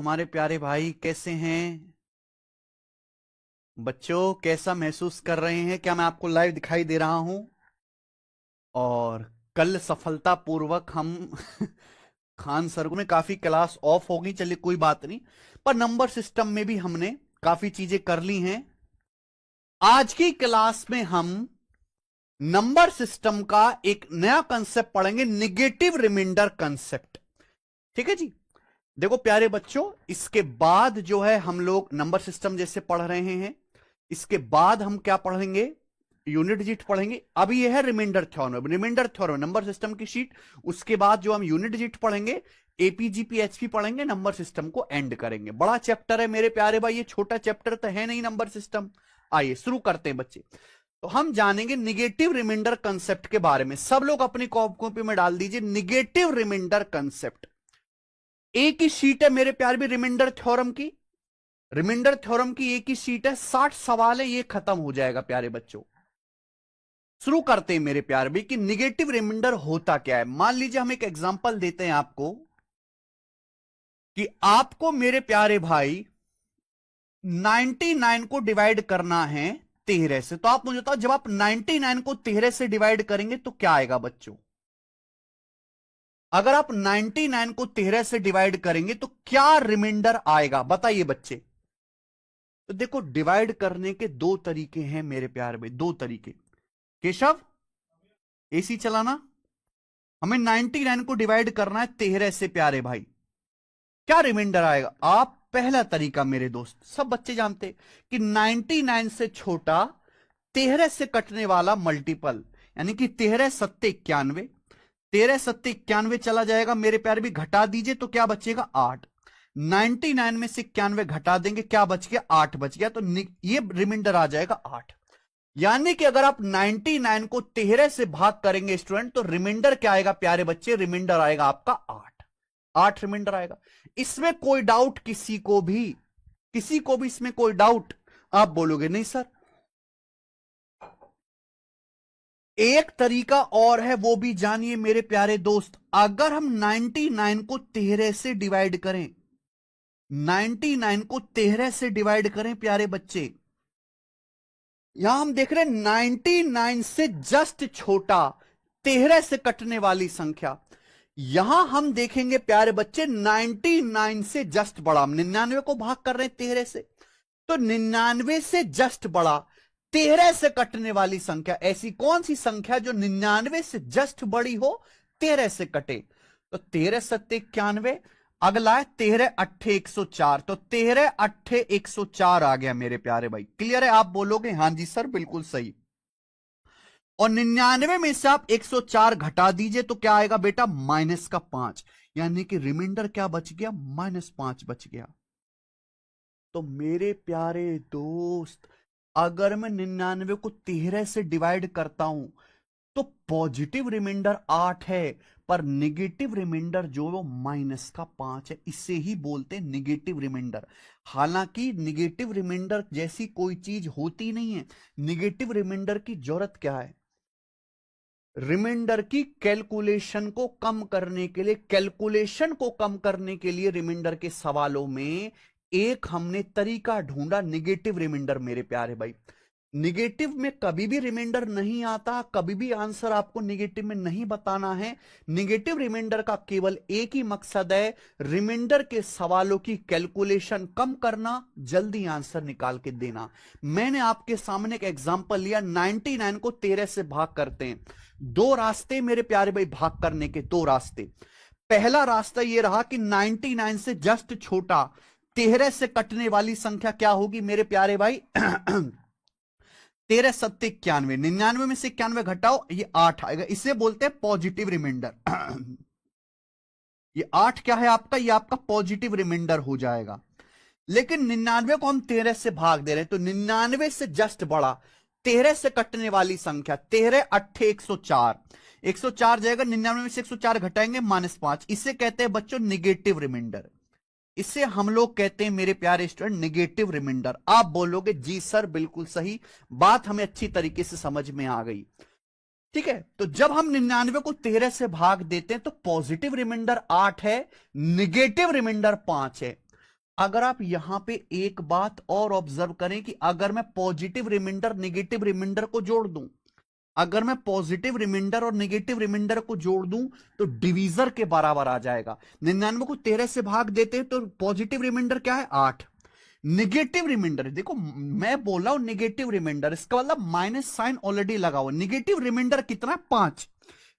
हमारे प्यारे भाई कैसे हैं? बच्चों कैसा महसूस कर रहे हैं? क्या मैं आपको लाइव दिखाई दे रहा हूं? और कल सफलतापूर्वक हम खान सर में काफी क्लास ऑफ हो गई, चलिए कोई बात नहीं। पर नंबर सिस्टम में भी हमने काफी चीजें कर ली हैं। आज की क्लास में हम नंबर सिस्टम का एक नया कंसेप्ट पढ़ेंगे, निगेटिव रिमाइंडर कंसेप्ट। ठीक है जी। देखो प्यारे बच्चों, इसके बाद जो है हम लोग नंबर सिस्टम जैसे पढ़ रहे हैं, इसके बाद हम क्या पढ़ेंगे? यूनिट डिजिट पढ़ेंगे। अभी यह है remainder theorem, remainder theorem number system की शीट। उसके बाद जो हम यूनिट डिजिट पढ़ेंगे, एपीजीपी एचपी पढ़ेंगे, नंबर सिस्टम को एंड करेंगे। बड़ा चैप्टर है मेरे प्यारे भाई, ये छोटा चैप्टर तो है नहीं नंबर सिस्टम। आइए शुरू करते हैं बच्चे। तो हम जानेंगे निगेटिव रिमाइंडर कंसेप्ट के बारे में। सब लोग अपनी कॉपी में डाल दीजिए निगेटिव रिमाइंडर कंसेप्ट। एक ही शीट है मेरे प्यार भी रिमाइंडर थ्योरम की। रिमाइंडर थ्योरम की एक ही शीट है, 60 सवाल है, ये खत्म हो जाएगा प्यारे बच्चों। शुरू करते हैं मेरे प्यार भी कि निगेटिव रिमाइंडर होता क्या है। मान लीजिए हम एक एग्जांपल देते हैं आपको कि आपको मेरे प्यारे भाई 99 को डिवाइड करना है 13 से। तो आप मुझे बताओ, जब आप 99 को 13 से डिवाइड करेंगे तो क्या आएगा बच्चों? अगर आप 99 को 13 से डिवाइड करेंगे तो क्या रिमाइंडर आएगा? बताइए बच्चे। तो देखो, डिवाइड करने के दो तरीके हैं मेरे प्यार में, दो तरीके। केशव, एसी चलाना। हमें 99 को डिवाइड करना है 13 से प्यारे भाई। क्या रिमाइंडर आएगा? आप पहला तरीका मेरे दोस्त, सब बच्चे जानते हैं कि 99 से छोटा 13 से कटने वाला मल्टीपल, यानी कि 13 सत्ते 91। 13 सत्ते 91 चला जाएगा मेरे प्यारे भी, घटा दीजिए तो क्या बचेगा? 8। 99 में से 91 घटा देंगे, क्या बच गया? 8 बच गया। तो ये रिमाइंडर आ जाएगा 8। यानी कि अगर आप 99 को 13 से भाग करेंगे स्टूडेंट, तो रिमाइंडर क्या आएगा प्यारे बच्चे? रिमाइंडर आएगा आपका 8। 8 रिमाइंडर आएगा। इसमें कोई डाउट किसी को भी? किसी को भी इसमें कोई डाउट? आप बोलोगे नहीं सर। एक तरीका और है, वो भी जानिए मेरे प्यारे दोस्त। अगर हम 99 को 13 से डिवाइड करें, 99 को 13 से डिवाइड करें प्यारे बच्चे, यहां हम देख रहे हैं 99 से जस्ट छोटा 13 से कटने वाली संख्या। यहां हम देखेंगे प्यारे बच्चे 99 से जस्ट बड़ा। हम 99 को भाग कर रहे हैं 13 से, तो 99 से जस्ट बड़ा 13 से कटने वाली संख्या, ऐसी कौन सी संख्या जो 99 से जस्ट बड़ी हो, 13 से कटे? तो 13 सत्ते 91। अगला है 13 अट्ठे 104। तो 13 अट्ठे 104 आ गया मेरे प्यारे भाई। क्लियर है? आप बोलोगे हां जी सर बिल्कुल सही। और 99 में से आप 104 घटा दीजिए तो क्या आएगा बेटा? माइनस का 5। यानी कि रिमाइंडर क्या बच गया? -5 बच गया। तो मेरे प्यारे दोस्त, अगर मैं 99 को 13 से डिवाइड करता हूं तो पॉजिटिव रिमाइंडर 8 है, पर निगेटिव रिमाइंडर जो वो -5 है। इसे ही बोलते हैं निगेटिव रिमाइंडर। हालांकि निगेटिव रिमाइंडर जैसी कोई चीज होती नहीं है। निगेटिव रिमाइंडर की जरूरत क्या है? रिमाइंडर की कैलकुलेशन को कम करने के लिए, कैलकुलेशन को कम करने के लिए रिमाइंडर के सवालों में एक हमने तरीका ढूंढा, निगेटिव रिमाइंडर मेरे प्यारे भाई। निगेटिव में कभी भी रिमाइंडर नहीं आता, कभी भी आंसर आपको निगेटिव में नहीं बताना है। निगेटिव रिमाइंडर का केवल एक ही मकसद है, रिमाइंडर के सवालों की कैलकुलेशन कम करना, जल्दी आंसर निकाल के देना। मैंने आपके सामने एक एग्जांपल लिया, 99 को 13 से भाग करते हैं। दो रास्ते मेरे प्यारे भाई भाग करने के, दो रास्ते। पहला रास्ता यह रहा कि 99 से जस्ट छोटा 13 से कटने वाली संख्या क्या होगी मेरे प्यारे भाई? 13 सत्ते 91। 99 में से 91 घटाओ, ये 8 आएगा। इसे बोलते हैं पॉजिटिव रिमाइंडर। ये 8 क्या है आपका? ये आपका पॉजिटिव रिमाइंडर हो जाएगा। लेकिन 99 को हम 13 से भाग दे रहे हैं, तो 99 से जस्ट बड़ा 13 से कटने वाली संख्या, 13 अट्ठे 104। 104 जाएगा, 99 में से 104 घटाएंगे -5। इसे कहते हैं बच्चों निगेटिव रिमाइंडर। इसे हम लोग कहते हैं मेरे प्यारे स्टूडेंट निगेटिव रिमाइंडर। आप बोलोगे जी सर बिल्कुल सही, बात हमें अच्छी तरीके से समझ में आ गई। ठीक है, तो जब हम 99 को 13 से भाग देते हैं तो पॉजिटिव रिमाइंडर 8 है, निगेटिव रिमाइंडर 5 है। अगर आप यहां पे एक बात और ऑब्जर्व करें कि अगर मैं पॉजिटिव रिमाइंडर नेगेटिव रिमाइंडर को जोड़ दूं, अगर मैं पॉजिटिव रिमाइंडर और नेगेटिव रिमाइंडर को जोड़ दूं तो डिवीजर के बराबर आ जाएगा। 99 को 13 से भाग देते हैं तो पॉजिटिव रिमाइंडर क्या है 8, निगेटिव रिमाइंडर देखो मैं बोल रहा हूं निगेटिव रिमाइंडर, इसका मतलब माइनस साइन ऑलरेडी लगा हुआ। निगेटिव रिमाइंडर कितना है 5,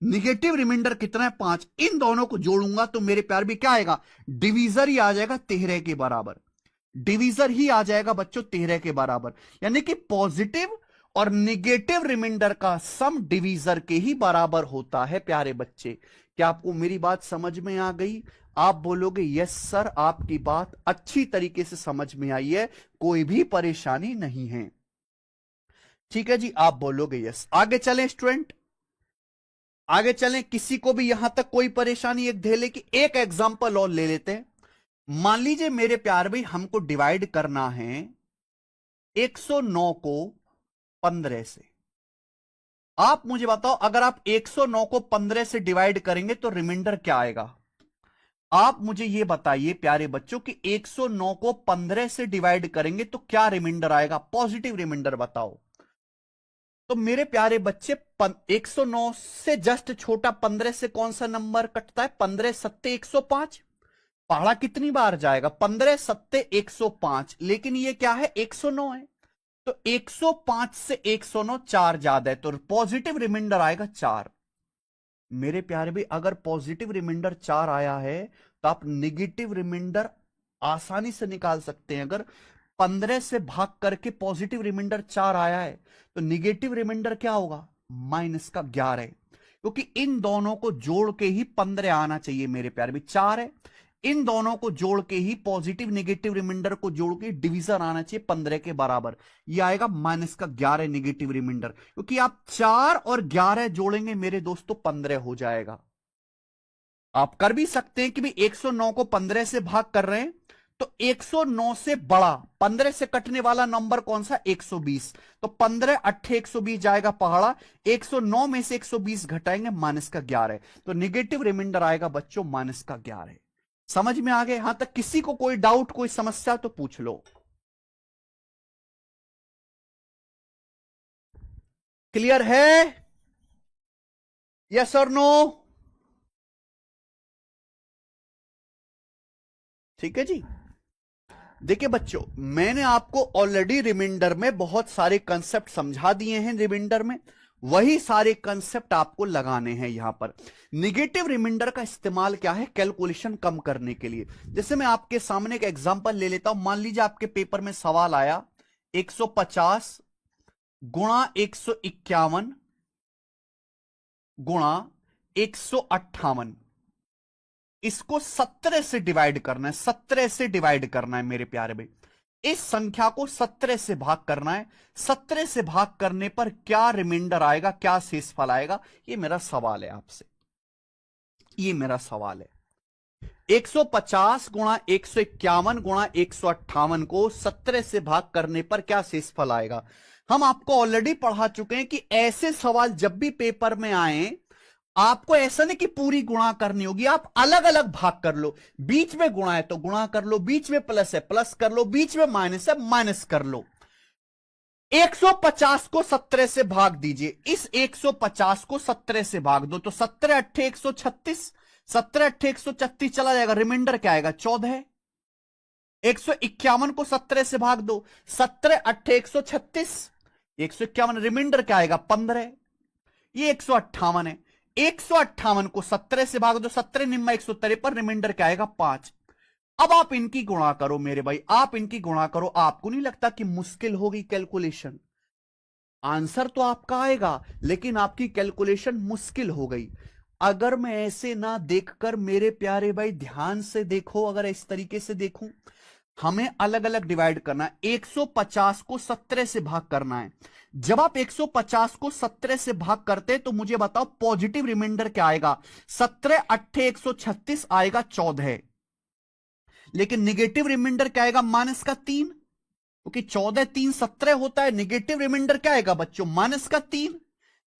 निगेटिव रिमाइंडर कितना है 5, इन दोनों को जोड़ूंगा तो मेरे प्यार भी क्या आएगा, डिवीजर ही आ जाएगा 13 के बराबर, डिवीजर ही आ जाएगा बच्चों 13 के बराबर। यानी कि पॉजिटिव और निगेटिव रिमाइंडर का सम डिवीजर के ही बराबर होता है प्यारे बच्चे। क्या आपको मेरी बात समझ में आ गई? आप बोलोगे यस सर, आपकी बात अच्छी तरीके से समझ में आई है, कोई भी परेशानी नहीं है। ठीक है जी, आप बोलोगे यस। आगे चलें स्टूडेंट, आगे चलें। किसी को भी यहां तक कोई परेशानी एक धेले की? एक एग्जांपल और ले लेते हैं। मान लीजिए मेरे प्यार भाई हमको डिवाइड करना है 109 को 15 से। आप मुझे बताओ अगर आप 109 को 15 से डिवाइड करेंगे तो रिमाइंडर क्या आएगा? आप मुझे यह बताइए प्यारे बच्चों कि 109 को 15 से डिवाइड करेंगे तो क्या रिमाइंडर आएगा? पॉजिटिव रिमाइंडर बताओ। तो मेरे प्यारे बच्चे 109 से जस्ट छोटा 15 से कौन सा नंबर कटता है? 15 सत्ते 105। पहाड़ा कितनी बार जाएगा? 15 सत्ते 105, लेकिन ये क्या है 109 है, तो 105 से 109 4 ज्यादा है, तो पॉजिटिव रिमाइंडर आएगा 4। मेरे प्यारे भी अगर पॉजिटिव रिमाइंडर 4 आया है तो आप निगेटिव रिमाइंडर आसानी से निकाल सकते हैं। अगर 15 से भाग करके पॉजिटिव रिमाइंडर 4 आया है तो निगेटिव रिमाइंडर क्या होगा? माइनस का 11, क्योंकि इन दोनों को जोड़ के ही 15 आना चाहिए मेरे प्यारे भी। 4 है, इन दोनों को जोड़ के ही पॉजिटिव निगेटिव रिमाइंडर को जोड़ के डिवीजन आना चाहिए 15 के बराबर, ये आएगा माइनस का 11 निगेटिव रिमाइंडर, क्योंकि आप 4 और 11 जोड़ेंगे मेरे दोस्तों 15 हो जाएगा। आप कर भी सकते हैं कि भी 109 को 15 से भाग कर रहे हैं तो 109 से बड़ा 15 से कटने वाला नंबर कौन सा? 120, तो 15 अट्ठे 120 जाएगा पहाड़ा, 109 में से 120 घटाएंगे माइनस का 11, तो निगेटिव रिमाइंडर आएगा बच्चों माइनस का 11। समझ में आ गए? यहां तक किसी को कोई डाउट कोई समस्या तो पूछ लो। क्लियर है? यस और नो? ठीक है जी। देखिए बच्चों, मैंने आपको ऑलरेडी रिमाइंडर में बहुत सारे कंसेप्ट समझा दिए हैं। रिमाइंडर में वही सारे कंसेप्ट आपको लगाने हैं यहां पर। निगेटिव रिमाइंडर का इस्तेमाल क्या है? कैलकुलेशन कम करने के लिए। जैसे मैं आपके सामने एक एग्जांपल ले लेता हूं। मान लीजिए आपके पेपर में सवाल आया 150 गुणा 151 गुणा 158, इसको 17 से डिवाइड करना है, 17 से डिवाइड करना है मेरे प्यारे भाई। इस संख्या को 17 से भाग करना है। 17 से भाग करने पर क्या रिमाइंडर आएगा, क्या शेषफल आएगा? ये मेरा सवाल है आपसे, ये मेरा सवाल है। 150 गुणा 151 गुणा 158 को 17 से भाग करने पर क्या शेषफल आएगा? हम आपको ऑलरेडी पढ़ा चुके हैं कि ऐसे सवाल जब भी पेपर में आए आपको ऐसा नहीं कि पूरी गुणा करनी होगी, आप अलग अलग भाग कर लो। बीच में गुणा है तो गुणा कर लो, बीच में प्लस है प्लस कर लो, बीच में माइनस है माइनस कर लो। 150 को 17 से भाग दीजिए, इस 150 को 17 से भाग दो तो 17 अट्ठे 136, 17 अट्ठे 136 चला जाएगा, रिमाइंडर क्या आएगा? 14। 151 को 17 से भाग दो, 17 अट्ठे 136, 151, रिमाइंडर क्या आएगा? 15। ये 158 है, 158 को 17 से भाग दो, 17 निम्मा 153, रिमाइंडर क्या आएगा? 5। अब आप इनकी गुणा करो मेरे भाई, आप इनकी गुणा करो। आपको नहीं लगता कि मुश्किल होगी कैलकुलेशन? आंसर तो आपका आएगा लेकिन आपकी कैलकुलेशन मुश्किल हो गई। अगर मैं ऐसे ना देखकर मेरे प्यारे भाई ध्यान से देखो, अगर इस तरीके से देखूं, हमें अलग अलग डिवाइड करना है। 150 को 17 से भाग करना है। जब आप 150 को 17 से भाग करते हैं तो मुझे बताओ पॉजिटिव रिमाइंडर क्या आएगा? 17 अट्ठे 136 आएगा 14, लेकिन निगेटिव रिमाइंडर क्या आएगा? माइनस का 3, क्योंकि 14 3 17 होता है। निगेटिव रिमाइंडर क्या आएगा बच्चों? माइनस का 3।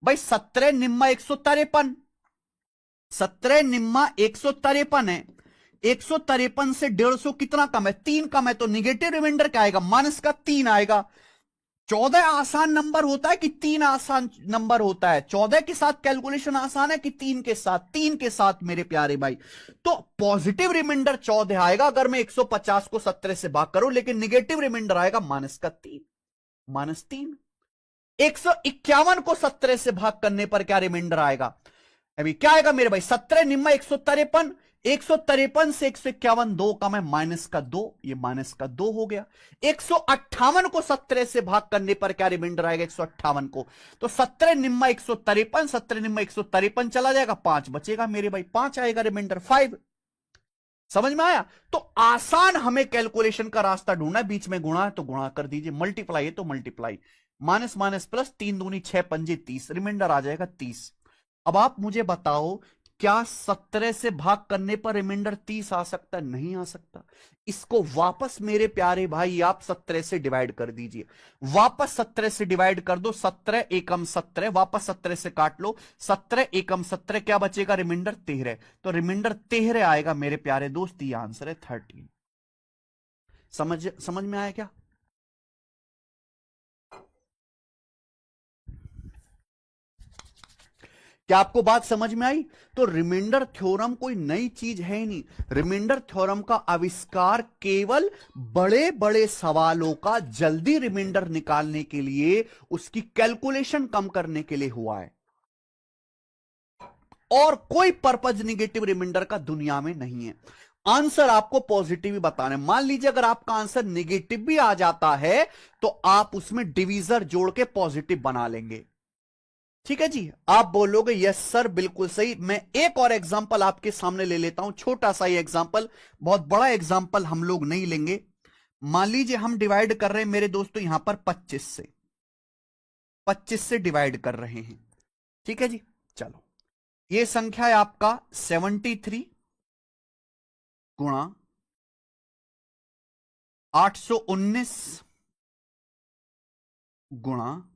भाई 17 निम्मा 153, 17 निम्मा 153 है, 153 से 150 कितना कम है? 3 कम है, तो निगेटिव रिमाइंडर क्या आएगा? माइनस का 3 आएगा। 14 आसान नंबर होता है कि 3 आसान नंबर होता है? 14 के साथ कैलकुलेशन आसान है कि 3 के साथ? 3 के साथ मेरे प्यारे भाई। तो पॉजिटिव रिमाइंडर 14 आएगा अगर मैं 150 को 17 से भाग करूं, लेकिन निगेटिव रिमाइंडर आएगा माइनस का 3, माइनस 3। 151 को 17 से भाग करने पर क्या रिमाइंडर आएगा? अभी क्या आएगा मेरे भाई? 17 निम्मा 153, 153 से 151 2 कम है, माइनस का 2, ये माइनस का 2 हो गया। 158 को 17 से भाग करने पर क्या रिमाइंडर आएगा? 158 को, तो 17 निम्मा 153, 17 निम्मा 153 चला जाएगा, 5 बचेगा मेरे भाई, 5 आएगा रिमाइंडर, 5। समझ में आया? तो आसान हमें कैलकुलेशन का रास्ता ढूंढना है। बीच में गुणा है तो गुणा कर दीजिए, मल्टीप्लाई है तो मल्टीप्लाई, माइनस माइनस प्लस, 3 दूनी 6 पंजे 30, रिमाइंडर आ जाएगा 30। अब आप मुझे बताओ, क्या 17 से भाग करने पर रिमाइंडर 30 आ सकता है? नहीं आ सकता। इसको वापस मेरे प्यारे भाई आप 17 से डिवाइड कर दीजिए, वापस 17 से डिवाइड कर दो, 17 एकम 17, वापस 17 से काट लो, 17 एकम 17, क्या बचेगा? रिमाइंडर 13। तो रिमाइंडर 13 आएगा मेरे प्यारे दोस्त, ये आंसर है 13। समझ में आया क्या? क्या आपको बात समझ में आई? तो रिमाइंडर थ्योरम कोई नई चीज है ही नहीं। रिमाइंडर थ्योरम का आविष्कार केवल बड़े बड़े सवालों का जल्दी रिमाइंडर निकालने के लिए, उसकी कैलकुलेशन कम करने के लिए हुआ है, और कोई पर्पज निगेटिव रिमाइंडर का दुनिया में नहीं है। आंसर आपको पॉजिटिव ही बताना है। मान लीजिए अगर आपका आंसर निगेटिव भी आ जाता है तो आप उसमें डिवीजर जोड़ के पॉजिटिव बना लेंगे। ठीक है जी, आप बोलोगे यस सर बिल्कुल सही। मैं एक और एग्जांपल आपके सामने ले लेता हूं, छोटा सा ही एग्जांपल, बहुत बड़ा एग्जांपल हम लोग नहीं लेंगे। मान लीजिए हम डिवाइड कर रहे हैं मेरे दोस्तों यहां पर 25 से डिवाइड कर रहे हैं। ठीक है जी, चलो ये संख्या है आपका 73 गुणा 819 गुणा,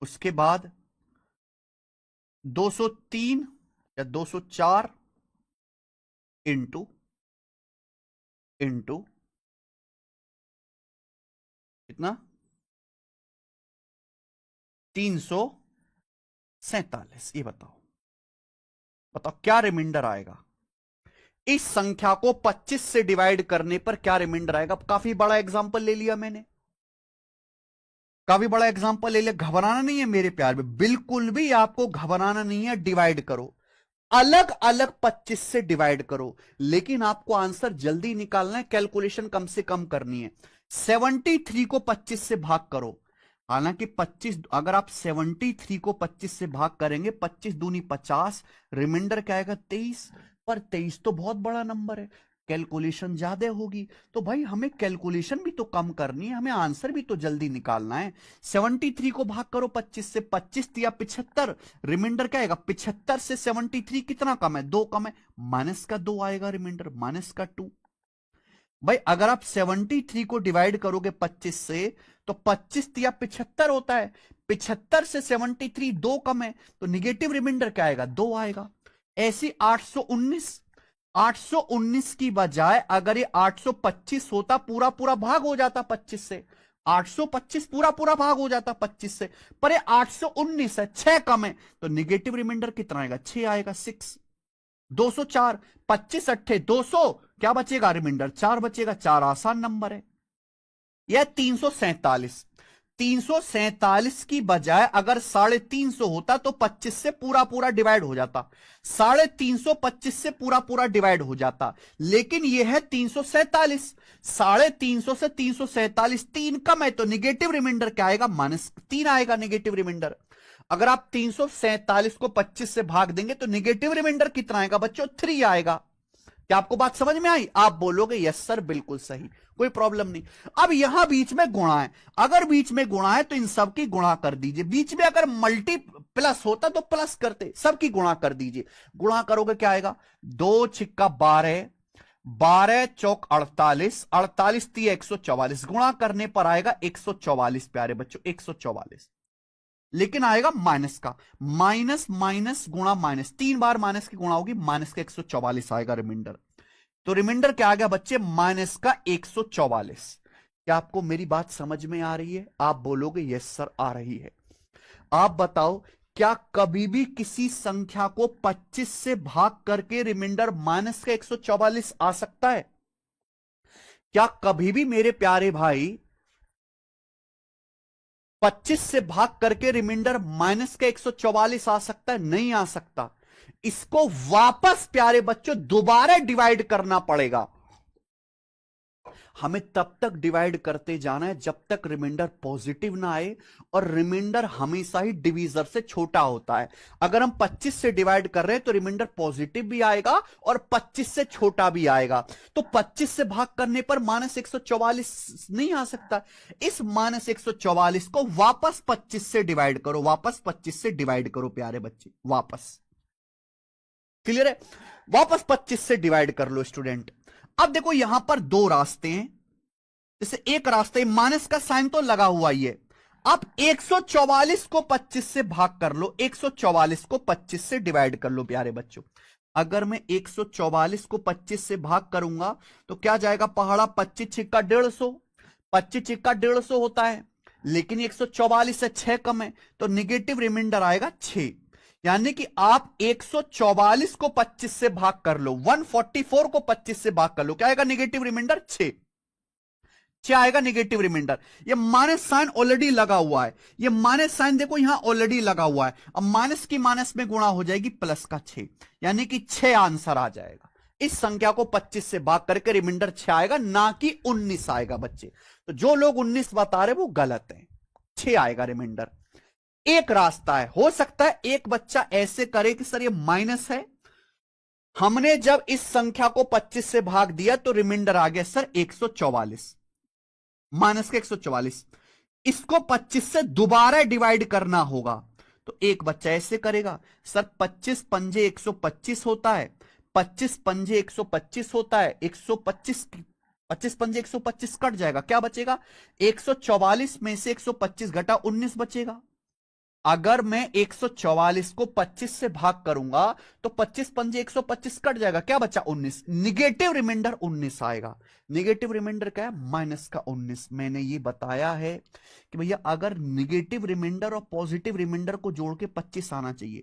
उसके बाद 203 या 204 इंटू इंटू कितना? 347। ये बताओ, बताओ क्या रिमाइंडर आएगा? इस संख्या को 25 से डिवाइड करने पर क्या रिमाइंडर आएगा? काफी बड़ा एग्जांपल ले लिया मैंने, काफी बड़ा एग्जांपल ले लिया। घबराना नहीं है मेरे प्यार में, बिल्कुल भी आपको घबराना नहीं है। डिवाइड करो, अलग अलग 25 से डिवाइड करो, लेकिन आपको आंसर जल्दी निकालना है, कैलकुलेशन कम से कम करनी है। 73 को 25 से भाग करो, हालांकि 25, अगर आप 73 को 25 से भाग करेंगे, 25 दूनी 50, रिमाइंडर क्या आएगा? 23। पर 23 तो बहुत बड़ा नंबर है, कैलकुलेशन ज्यादा होगी। तो भाई हमें कैलकुलेशन भी तो कम करनी है, हमें आंसर भी तो जल्दी निकालना है। 73 को भाग करो 25 से, 25 या 75, रिमाइंडर क्या आएगा? 75 से 73 कितना कम है? 2 कम है, माइनस का 2 आएगा रिमाइंडर, माइनस का 2। भाई अगर आप 73 को डिवाइड करोगे 25 से, तो 25 या 75 होता है, 75 से 73 2 कम है, तो निगेटिव रिमाइंडर क्या आएगा? 2 आएगा। ऐसी 819, 819 की बजाय अगर ये 825 होता, पूरा पूरा भाग हो जाता 25 से, 825 पूरा पूरा भाग हो जाता 25 से, पर ये 819 है, 6 कम है, तो निगेटिव रिमाइंडर कितना आएगा? 6 आएगा, 6। 204, 25 अट्ठे 200, क्या बचेगा? रिमाइंडर 4 बचेगा, 4 आसान नंबर है। यह 347, 347 की बजाय अगर 350 होता तो 25 से पूरा पूरा डिवाइड हो जाता, 350 25 से पूरा पूरा डिवाइड हो जाता, लेकिन यह है 347, 350 से 347 3 कम है, तो निगेटिव रिमाइंडर क्या आएगा? -3 आएगा निगेटिव रिमाइंडर। अगर आप 347 को 25 से भाग देंगे तो निगेटिव रिमाइंडर कितना आएगा बच्चों? 3 आएगा। क्या आपको बात समझ में आई? आप बोलोगे यस सर बिल्कुल सही, कोई प्रॉब्लम नहीं। अब यहां बीच में गुणा है, अगर बीच में गुणा है तो इन सब की गुणा कर दीजिए। बीच में अगर मल्टी प्लस होता तो प्लस करते, सबकी गुणा कर दीजिए। गुणा करोगे क्या आएगा? 2 छिक्का 12, 12 चौक 48, 48 × 144, गुणा करने पर आएगा 144 प्यारे बच्चों, 144। लेकिन आएगा माइनस का। माइनस माइनस गुणा माइनस, 3 बार माइनस की गुणा होगी, माइनस का 144 आएगा रिमाइंडर। तो रिमाइंडर क्या आ गया बच्चे, माइनस का 144। क्या आपको मेरी बात समझ में आ रही है? आप बोलोगे यस सर आ रही है। आप बताओ, क्या कभी भी किसी संख्या को 25 से भाग करके रिमाइंडर माइनस का 144 आ सकता है? क्या कभी भी मेरे प्यारे भाई 25 से भाग करके रिमाइंडर माइनस का 144 आ सकता है? नहीं आ सकता। इसको वापस प्यारे बच्चों दोबारा डिवाइड करना पड़ेगा। हमें तब तक डिवाइड करते जाना है जब तक रिमाइंडर पॉजिटिव ना आए, और रिमाइंडर हमेशा ही डिवीजर से छोटा होता है। अगर हम 25 से डिवाइड कर रहे हैं तो रिमाइंडर पॉजिटिव भी आएगा और 25 से छोटा भी आएगा। तो 25 से भाग करने पर माइनस 144 नहीं आ सकता। इस माइनस 144 को वापस 25 से डिवाइड करो, वापस 25 से डिवाइड करो प्यारे बच्चे, वापस। क्लियर है? वापस 25 से डिवाइड कर लो स्टूडेंट। अब देखो यहां पर दो रास्ते हैं। जैसे एक रास्ते माइनस का साइन तो लगा हुआ ही है। अब 144 को 25 से भाग कर लो, 144 को 25 से डिवाइड कर लो प्यारे बच्चों। अगर मैं 144 को 25 से भाग करूंगा तो क्या जाएगा पहाड़ा, 25 छिक्का 150, 25 छिक्का 150 होता है, लेकिन 144 से 6 कम है, तो निगेटिव रिमाइंडर आएगा 6। यानी कि आप 144 को 25 से भाग कर लो, 144 को 25 से भाग कर लो, क्या आएगा निगेटिव रिमाइंडर 6। क्या आएगा निगेटिव रिमाइंडर। ये माइनस साइन ऑलरेडी लगा हुआ है, ये माइनस साइन देखो यहां ऑलरेडी लगा हुआ है। अब माइनस की माइनस में गुणा हो जाएगी प्लस का 6, यानी कि 6 आंसर आ जाएगा। इस संख्या को 25 से भाग करके रिमाइंडर 6 आएगा, ना कि 19 आएगा बच्चे। तो जो लोग 19 बता रहे वो गलत है, 6 आएगा रिमाइंडर। एक रास्ता है, हो सकता है एक बच्चा ऐसे करे कि सर ये माइनस है, हमने जब इस संख्या को 25 से भाग दिया तो रिमाइंडर आ गया सर 144, माइनस के 144। इसको 25 से दोबारा डिवाइड करना होगा। तो एक बच्चा ऐसे करेगा, सर 25 पंजे 125 होता है, 25 पंजे 125 होता है, 125 25 पंजे 125 कट जाएगा, क्या बचेगा 144 में से 125 घटा 19 बचेगा। अगर मैं 144 को 25 से भाग करूंगा तो 25 पंजे 125 कट जाएगा, क्या बचा 19, निगेटिव रिमाइंडर 19 आएगा। निगेटिव रिमाइंडर क्या है, माइनस का 19। मैंने ये बताया है कि भैया अगर निगेटिव रिमाइंडर और पॉजिटिव रिमाइंडर को जोड़ के 25 आना चाहिए,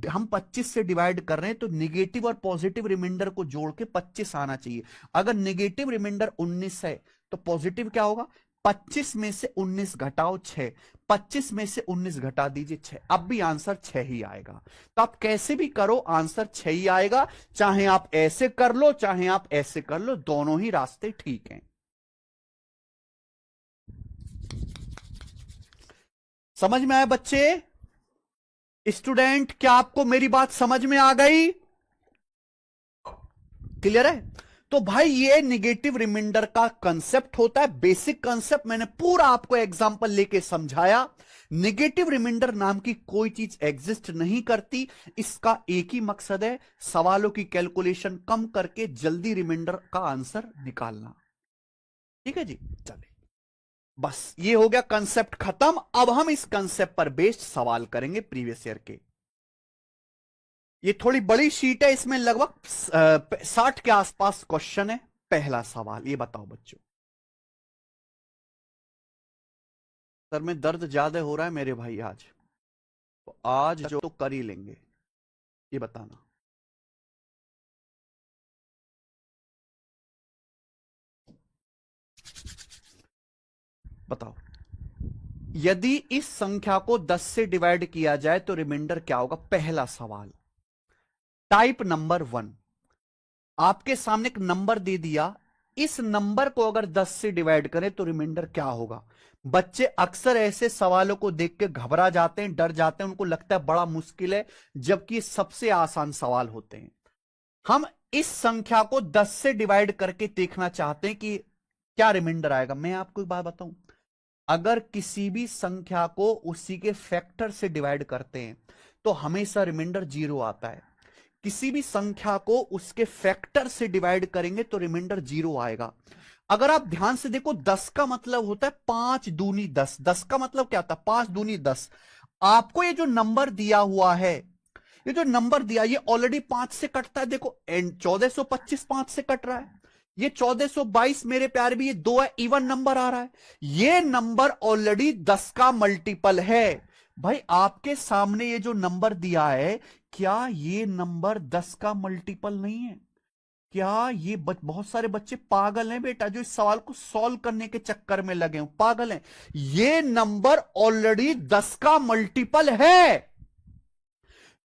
हम 25 से डिवाइड कर रहे हैं तो निगेटिव और पॉजिटिव रिमाइंडर को जोड़ के 25 आना चाहिए। अगर निगेटिव रिमाइंडर 19 है तो पॉजिटिव क्या होगा, 25 में से 19 घटाओ 6, 25 में से 19 घटा दीजिए 6, अब भी आंसर 6 ही आएगा। तो आप कैसे भी करो आंसर 6 ही आएगा, चाहे आप ऐसे कर लो चाहे आप ऐसे कर लो, दोनों ही रास्ते ठीक हैं। समझ में आया बच्चे? स्टूडेंट क्या आपको मेरी बात समझ में आ गई? क्लियर है? तो भाई ये निगेटिव रिमाइंडर का कंसेप्ट होता है, बेसिक कंसेप्ट मैंने पूरा आपको एग्जांपल लेके समझाया। निगेटिव रिमाइंडर नाम की कोई चीज एग्जिस्ट नहीं करती, इसका एक ही मकसद है, सवालों की कैलकुलेशन कम करके जल्दी रिमाइंडर का आंसर निकालना। ठीक है जी, चलिए बस ये हो गया कंसेप्ट खत्म। अब हम इस कंसेप्ट पर बेस्ड सवाल करेंगे प्रीवियस ईयर के। ये थोड़ी बड़ी शीट है, इसमें लगभग 60 के आसपास क्वेश्चन है। पहला सवाल, ये बताओ बच्चों, सर में दर्द ज्यादा हो रहा है मेरे भाई आज, तो आज जो तो कर ही लेंगे, ये बताना। बताओ, यदि इस संख्या को 10 से डिवाइड किया जाए तो रिमाइंडर क्या होगा। पहला सवाल, टाइप नंबर 1, आपके सामने एक नंबर दे दिया, इस नंबर को अगर 10 से डिवाइड करें तो रिमाइंडर क्या होगा। बच्चे अक्सर ऐसे सवालों को देख के घबरा जाते हैं, डर जाते हैं, उनको लगता है बड़ा मुश्किल है, जबकि सबसे आसान सवाल होते हैं। हम इस संख्या को 10 से डिवाइड करके देखना चाहते हैं कि क्या रिमाइंडर आएगा। मैं आपको एक बात बताऊं, अगर किसी भी संख्या को उसी के फैक्टर से डिवाइड करते हैं तो हमेशा रिमाइंडर 0 आता है। किसी भी संख्या को उसके फैक्टर से डिवाइड करेंगे तो रिमाइंडर 0 आएगा। अगर आप ध्यान से देखो, 10 का मतलब होता है 5 दूनी 10, 10 का मतलब क्या होता है 5 दूनी 10। आपको ये जो नंबर दिया हुआ है, ये जो नंबर दिया, ये ऑलरेडी 5 से कटता है। देखो 1425 5 से कट रहा है, ये 1422 मेरे प्यारे भी, ये 2 है, इवन नंबर आ रहा है। ये नंबर ऑलरेडी 10 का मल्टीपल है। भाई आपके सामने ये जो नंबर दिया है, क्या ये नंबर 10 का मल्टीपल नहीं है? क्या ये बहुत सारे बच्चे पागल हैं बेटा, जो इस सवाल को सॉल्व करने के चक्कर में लगे हो, पागल हैं। ये नंबर ऑलरेडी 10 का मल्टीपल है,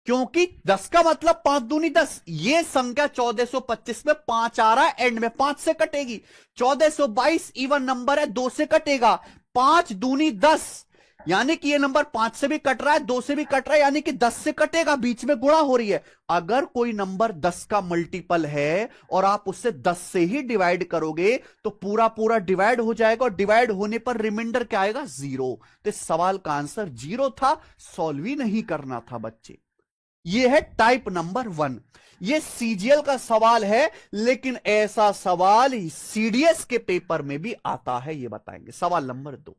क्योंकि 10 का मतलब 5 दूनी 10। ये संख्या 1425 में 5 आ रहा है, एंड में 5 से कटेगी। 1422 इवन नंबर है, 2 से कटेगा। 5 दूनी 10, यानी कि ये नंबर 5 से भी कट रहा है, 2 से भी कट रहा है, यानी कि 10 से कटेगा, बीच में गुणा हो रही है। अगर कोई नंबर 10 का मल्टीपल है और आप उससे 10 से ही डिवाइड करोगे तो पूरा पूरा डिवाइड हो जाएगा, और डिवाइड होने पर रिमाइंडर क्या आएगा? 0। तो इस सवाल का आंसर 0 था, सॉल्व ही नहीं करना था बच्चे। ये है टाइप नंबर 1। ये सीजीएल का सवाल है, लेकिन ऐसा सवाल सीडीएस के पेपर में भी आता है, ये बताएंगे। सवाल नंबर 2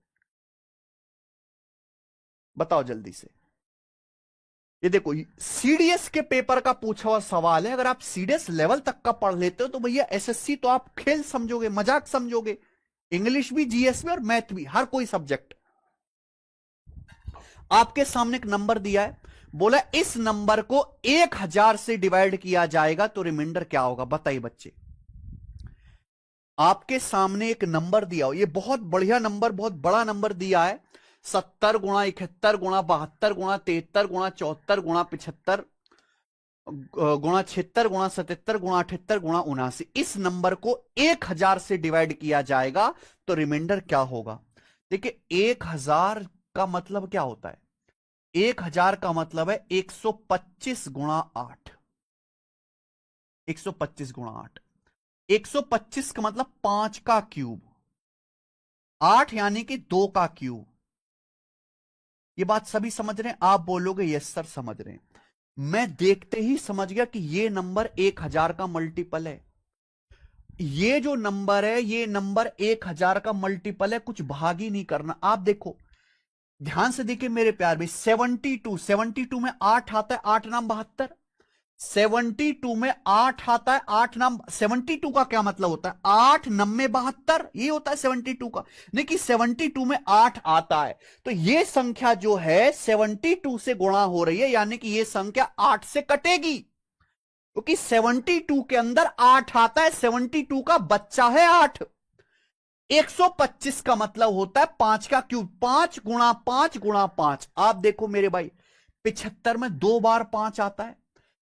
बताओ जल्दी से। ये देखो, सीडीएस के पेपर का पूछा हुआ सवाल है। अगर आप सीडीएस लेवल तक का पढ़ लेते हो तो भैया एसएससी तो आप खेल समझोगे, मजाक समझोगे। इंग्लिश भी, जीएस भी और मैथ भी, हर कोई सब्जेक्ट। आपके सामने एक नंबर दिया है, बोला इस नंबर को 1000 से डिवाइड किया जाएगा तो रिमाइंडर क्या होगा? बताइए बच्चे। आपके सामने एक नंबर दिया हो, ये बहुत बढ़िया नंबर, बहुत बड़ा नंबर दिया है। 70 गुणा 71 गुणा 72 गुणा 73 गुणा 74 गुणा 75 गुणा 76 गुणा 77 गुणा 78 गुणा 79। इस नंबर को 1000 से डिवाइड किया जाएगा तो रिमाइंडर क्या होगा? देखिए 1000 का मतलब क्या होता है? 1000 का मतलब है 125 गुणा 8। 125 गुणा 8, 125 का मतलब 5 का क्यूब, 8 यानी कि 2 का क्यूब। ये बात सभी समझ रहे हैं? आप बोलोगे यस सर समझ रहे हैं। मैं देखते ही समझ गया कि ये नंबर 1000 का मल्टीपल है। ये जो नंबर है, ये नंबर 1000 का मल्टीपल है, कुछ भाग ही नहीं करना। आप देखो ध्यान से, देखिए मेरे प्यार में 72 में 8 आता है, 8 नाम 72। 72 में 8 आता है, 8 नाम 72 का क्या मतलब होता है? 8 नम्मे 72, ये होता है 72 का। नहीं कि 72 में 8 आता है, तो ये संख्या जो है 72 से गुणा हो रही है, यानी कि ये संख्या 8 से कटेगी, क्योंकि 72 के अंदर 8 आता है, 72 का बच्चा है 8। 125 का मतलब होता है 5 का क्यूब, 5 गुणा 5 गुणा 5। आप देखो मेरे भाई, 75 में 2 बार 5 आता है,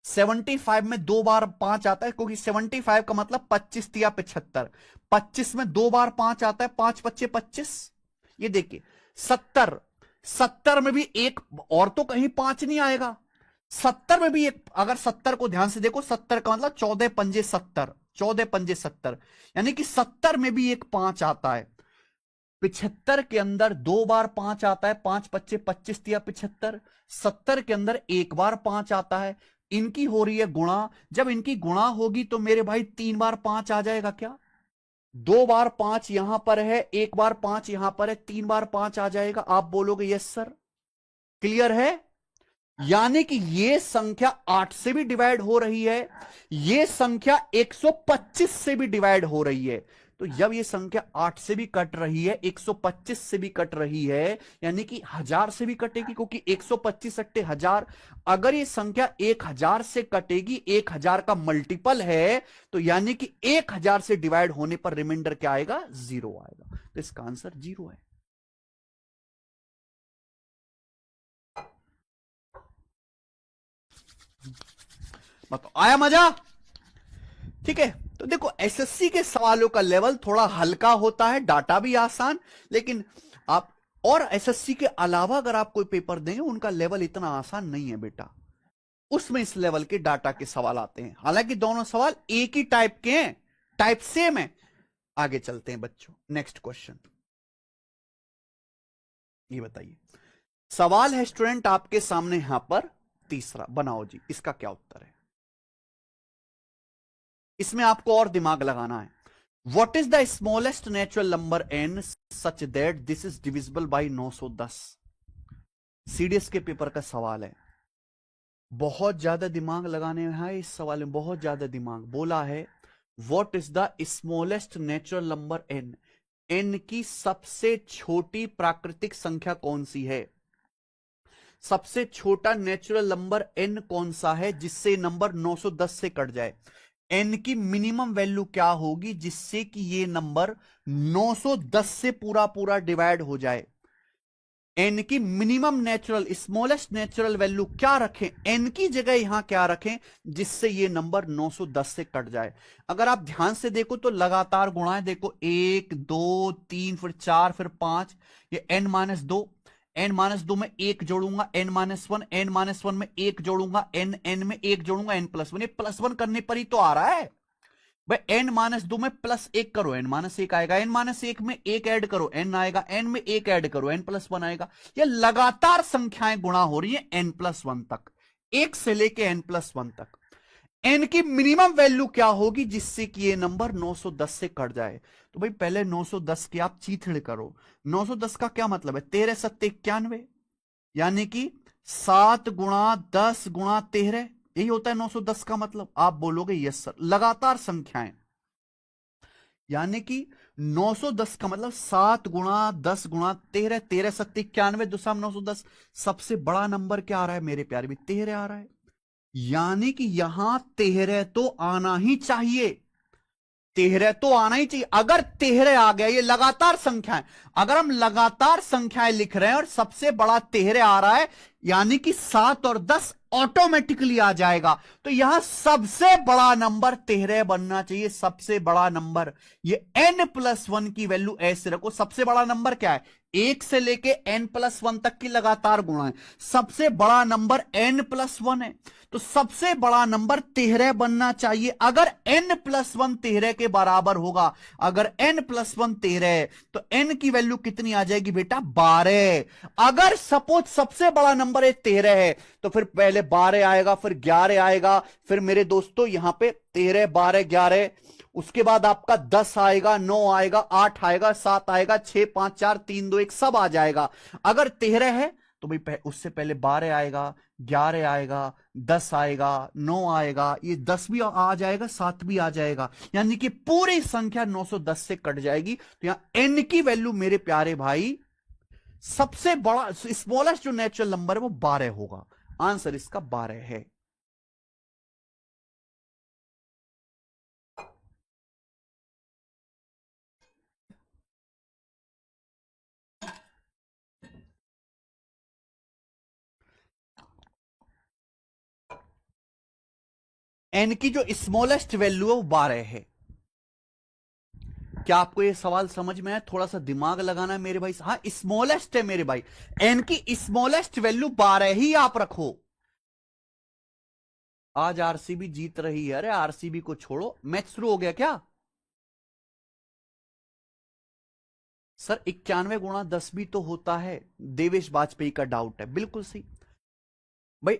75 में 2 बार 5 आता है, क्योंकि 75 का मतलब 25 दिया 75। 25 में 2 बार 5 आता है, 5 पच्चे 25। ये देखिए 70, 70 में भी एक और तो कहीं 5 नहीं आएगा। 70 में भी एक, अगर 70 को ध्यान से देखो, 70 का मतलब 14 पंजे 70, 14 पंजे 70, यानी कि 70 में भी एक 5 आता है। 75 के अंदर 2 बार 5 आता है, 5 पच्चे 25 दिया 75। 70 के अंदर एक बार 5 आता है। इनकी हो रही है गुणा, जब इनकी गुणा होगी तो मेरे भाई 3 बार 5 आ जाएगा क्या? 2 बार 5 यहां पर है, 1 बार 5 यहां पर है, 3 बार 5 आ जाएगा। आप बोलोगे यस सर, क्लियर है? यानी कि ये संख्या 8 से भी डिवाइड हो रही है, ये संख्या 125 से भी डिवाइड हो रही है। तो जब ये संख्या 8 से भी कट रही है, 125 से भी कट रही है, यानी कि 1000 से भी कटेगी, क्योंकि 125 अट्टे 1000। अगर ये संख्या 1000 से कटेगी, 1000 का मल्टीपल है, तो यानी कि 1000 से डिवाइड होने पर रिमाइंडर क्या आएगा? 0 आएगा। तो इसका आंसर 0 है। मतलब आया मजा? ठीक है, तो देखो एसएससी के सवालों का लेवल थोड़ा हल्का होता है, डाटा भी आसान, लेकिन आप और एसएससी के अलावा अगर आप कोई पेपर देंगे उनका लेवल इतना आसान नहीं है बेटा, उसमें इस लेवल के डाटा के सवाल आते हैं। हालांकि दोनों सवाल एक ही टाइप के हैं, टाइप सेम है। आगे चलते हैं बच्चों, नेक्स्ट क्वेश्चन। ये बताइए, सवाल है स्टूडेंट आपके सामने यहां पर तीसरा, बनाओ जी इसका क्या उत्तर है। इसमें आपको और दिमाग लगाना है। What is the smallest natural number n such that this is divisible by 910? CDS के पेपर का सवाल है। बहुत ज्यादा दिमाग लगाने है इस सवाल में, बहुत ज्यादा दिमाग। बोला है what is the smallest natural number n, n की सबसे छोटी प्राकृतिक संख्या कौन सी है? सबसे छोटा नेचुरल नंबर एन कौन सा है जिससे नंबर 910 से कट जाए? एन की मिनिमम वैल्यू क्या होगी जिससे कि ये नंबर 910 से पूरा पूरा डिवाइड हो जाए? एन की minimum natural, smallest natural value क्या रखें? एन की जगह यहां क्या रखें जिससे ये नंबर 910 से कट जाए? अगर आप ध्यान से देखो तो लगातार गुणाएं देखो, 1 2 3 फिर 4 फिर 5, ये n-2, n-2 में 1 जोड़ूंगा n-1, n-1 में 1 जोड़ूंगा n में 1 जोड़ूंगा n+1, ये +1 करने पर ही तो आ रहा है भाई। n-2 में +1 करो n-1 आएगा, n-1 में 1 ऐड करो n आएगा, n में 1 ऐड करो n+1 आएगा। ये लगातार संख्याएं गुणा हो रही है n+1 तक, 1 से लेके n+1 तक। n की मिनिमम वैल्यू क्या होगी जिससे कि ये नंबर 910 से कट जाए? तो भाई पहले 910 की आप चीथड़ करो। 910 का क्या मतलब है? 13 सत्ते 91, यानी कि 7 गुणा 10 गुणा 13, यही होता है 910 का मतलब। आप बोलोगे यस सर, लगातार संख्याएं, यानी कि 910 का मतलब 7 गुणा 10 गुणा 13, 13 सत्ते 91, दूसरा 910। सबसे बड़ा नंबर क्या आ रहा है मेरे प्यारे भी? 13 आ रहा है, यानी कि यहां 13 तो आना ही चाहिए, 13 तो आना ही चाहिए। अगर 13 आ गया, ये लगातार संख्याएं, अगर हम लगातार संख्याएं लिख रहे हैं और सबसे बड़ा 13 आ रहा है, यानी कि 7 और 10 ऑटोमेटिकली आ जाएगा। तो यहां सबसे बड़ा नंबर 13 बनना चाहिए, सबसे बड़ा नंबर। ये n+1 की वैल्यू ऐसे रखो। सबसे बड़ा नंबर क्या है? 1 से लेके n+1 तक की लगातार गुणा है। सबसे बड़ा नंबर n+1 है, तो सबसे बड़ा नंबर 13 बनना चाहिए। अगर n+1 13 के बराबर होगा, अगर n+1 13 है तो n की वैल्यू कितनी आ जाएगी बेटा? 12। अगर सपोज सबसे बड़ा नंबर 13 है तो फिर पहले 12 आएगा, फिर 11 आएगा, फिर मेरे दोस्तों यहां पे 13 12 11, उसके बाद आपका 10 आएगा, 9 आएगा, 8 आएगा, 7 आएगा, 6 5 4 3 2 1 सब आ जाएगा। अगर 13 है तो भाई उससे पहले 12 आएगा, 11 आएगा, 10 आएगा, 9 आएगा, ये 10 भी आ जाएगा, 7 भी आ जाएगा, यानी कि पूरी संख्या 910 से कट जाएगी। तो यहां n की वैल्यू मेरे प्यारे भाई, सबसे बड़ा स्मॉलेस्ट जो नेचुरल नंबर है वो 12 होगा। आंसर इसका 12 है। n की जो स्मॉलेस्ट वैल्यू है वो 12 है। क्या आपको ये सवाल समझ में आया? थोड़ा सा दिमाग लगाना है मेरे भाई। हाँ स्मॉलेस्ट है मेरे भाई, n की स्मॉलेस्ट वैल्यू 12 ही आप रखो। आज आरसीबी जीत रही है। अरे आरसीबी को छोड़ो, मैच शुरू हो गया क्या? सर 91 गुणा 10 भी तो होता है, देवेश वाजपेयी का डाउट है, बिल्कुल सही भाई।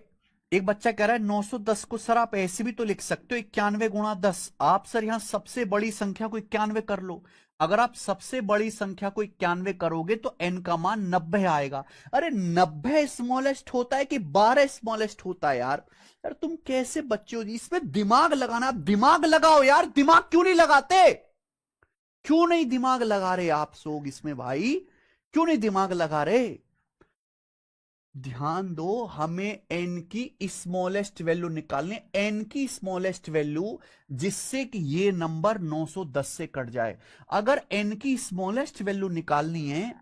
एक बच्चा कह रहा है 910 को सर आप ऐसे भी तो लिख सकते हो 91 गुणा 10। आप सर यहां सबसे बड़ी संख्या को 91 कर लो। अगर आप सबसे बड़ी संख्या को 91 करोगे तो n का मान 90 आएगा। अरे 90 स्मॉलेस्ट होता है कि 12 स्मॉलेस्ट होता है यार? यार तुम कैसे बच्चे हो? इसमें दिमाग लगाना, दिमाग लगाओ यार। दिमाग क्यों नहीं लगाते? क्यों नहीं दिमाग लगा रहे आप लोग इसमें भाई? क्यों नहीं दिमाग लगा रहे? ध्यान दो, हमें n की स्मॉलेस्ट वैल्यू निकालनी, n की स्मॉलेस्ट वैल्यू जिससे कि ये नंबर 910 से कट जाए। अगर n की स्मॉलेस्ट वैल्यू निकालनी है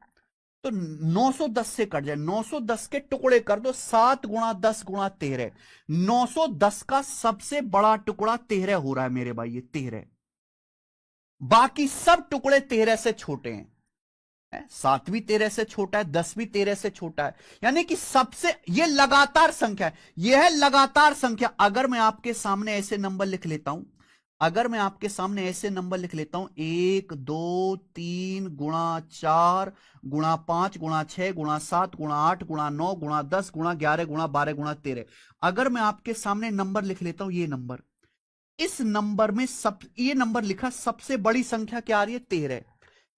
तो 910 से कट जाए, 910 के टुकड़े कर दो, 7 गुणा 10 गुणा 13, 910 का सबसे बड़ा टुकड़ा 13 हो रहा है मेरे भाई, ये 13। बाकी सब टुकड़े 13 से छोटे हैं। 7 भी 13 से छोटा है, 10 भी 13 से छोटा है, यानी कि सबसे ये लगातार संख्या है, यह है लगातार संख्या। अगर मैं आपके सामने ऐसे नंबर लिख लेता हूं, अगर मैं आपके सामने ऐसे नंबर लिख लेता हूं 1 2 3 गुणा 4 गुणा 5 गुणा 6 गुणा 7 गुणा 8 गुणा 9 गुणा 10 गुणा 11 गुणा 12 गुणा 13, अगर मैं आपके सामने नंबर लिख लेता हूं, ये नंबर, इस नंबर में सब ये नंबर लिखा, सबसे बड़ी संख्या क्या आ रही है? 13।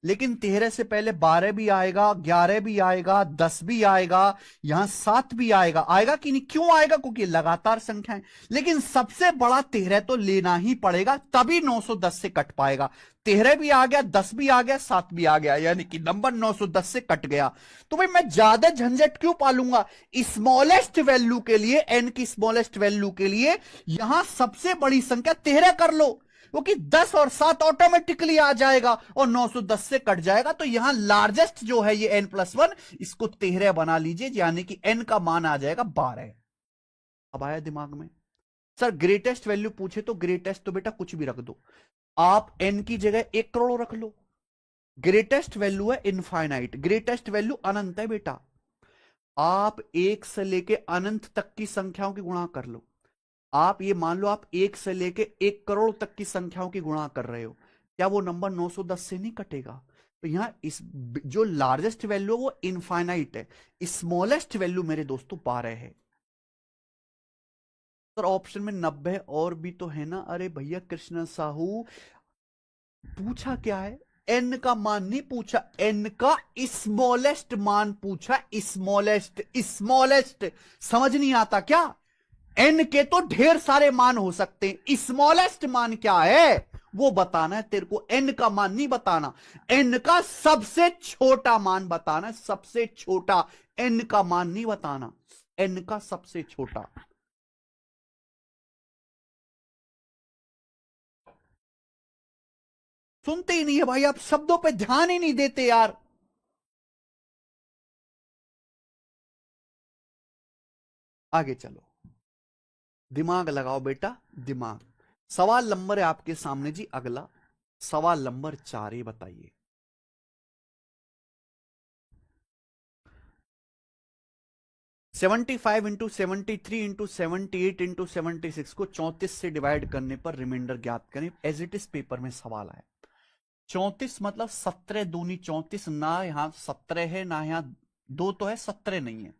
लेकिन 13 से पहले 12 भी आएगा, 11 भी आएगा, 10 भी आएगा, यहां 7 भी आएगा। आएगा कि नहीं? क्यों आएगा? क्योंकि लगातार संख्या है। लेकिन सबसे बड़ा 13 तो लेना ही पड़ेगा, तभी 910 से कट पाएगा। 13 भी आ गया, 10 भी आ गया, 7 भी आ गया, यानी कि नंबर 910 से कट गया। तो भाई मैं ज्यादा झंझट क्यों पालूंगा? स्मॉलेस्ट वैल्यू के लिए, एन की स्मॉलेस्ट वैल्यू के लिए यहां सबसे बड़ी संख्या 13 कर लो, क्योंकि 10 और 7 ऑटोमेटिकली आ जाएगा और 910 से कट जाएगा। तो यहां लार्जेस्ट जो है ये n+1, इसको 13 बना लीजिए, यानी कि n का मान आ जाएगा 12। अब आया दिमाग में? सर ग्रेटेस्ट वैल्यू पूछे तो ग्रेटेस्ट तो बेटा कुछ भी रख दो, आप n की जगह 1 करोड़ रख लो। ग्रेटेस्ट वैल्यू है इनफाइनाइट, ग्रेटेस्ट वैल्यू अनंत है बेटा। आप एक से लेके अनंत तक की संख्याओं की गुणा कर लो। आप ये मान लो आप एक से लेके 1 करोड़ तक की संख्याओं की गुणा कर रहे हो, क्या वो नंबर 910 से नहीं कटेगा? तो यहां इस जो लार्जेस्ट वैल्यू है वो इनफाइनाइट है, स्मॉलेस्ट वैल्यू मेरे दोस्तों 12 है। सर ऑप्शन में 90 और भी तो है ना? अरे भैया कृष्ण साहू, पूछा क्या है? एन का मान नहीं पूछा, एन का स्मॉलेस्ट मान पूछा। स्मॉलेस्ट, स्मॉलेस्ट समझ नहीं आता क्या? एन के तो ढेर सारे मान हो सकते हैं, स्मॉलेस्ट मान क्या है वो बताना है तेरे को। एन का मान नहीं बताना, एन का सबसे छोटा मान बताना है, सबसे छोटा। एन का मान नहीं बताना, एन का सबसे छोटा। सुनते ही नहीं है भाई, आप शब्दों पे ध्यान ही नहीं देते यार। आगे चलो, दिमाग लगाओ बेटा, दिमाग। सवाल नंबर है आपके सामने जी अगला, सवाल नंबर 4, ये बताइए। 75 × 73 × 78 × 76 को 34 से डिवाइड करने पर रिमाइंडर ज्ञात करें। एज इट इज पेपर में सवाल आया। 34 मतलब 17 दूनी 34, ना यहां 17 है ना यहां 2 तो है, 17 नहीं है,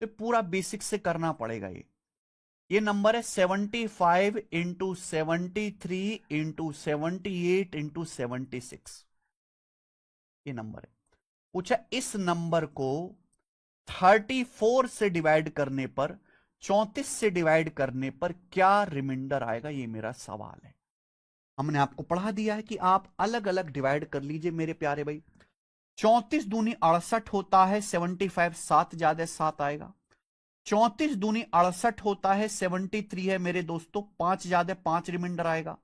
तो पूरा बेसिक से करना पड़ेगा। ये नंबर है 75 × 73 × 78 × 76। ये नंबर है। पूछा इस नंबर को 34 से डिवाइड करने पर, 34 से डिवाइड करने पर क्या रिमाइंडर आएगा, ये मेरा सवाल है। हमने आपको पढ़ा दिया है कि आप अलग अलग डिवाइड कर लीजिए मेरे प्यारे भाई। 34 दूनी 68 होता है, 75 7 ज्यादा 7 आएगा। 34 दूनी 68 होता है, 73 है मेरे दोस्तों, 5 ज्यादा 5 रिमाइंडर आएगा।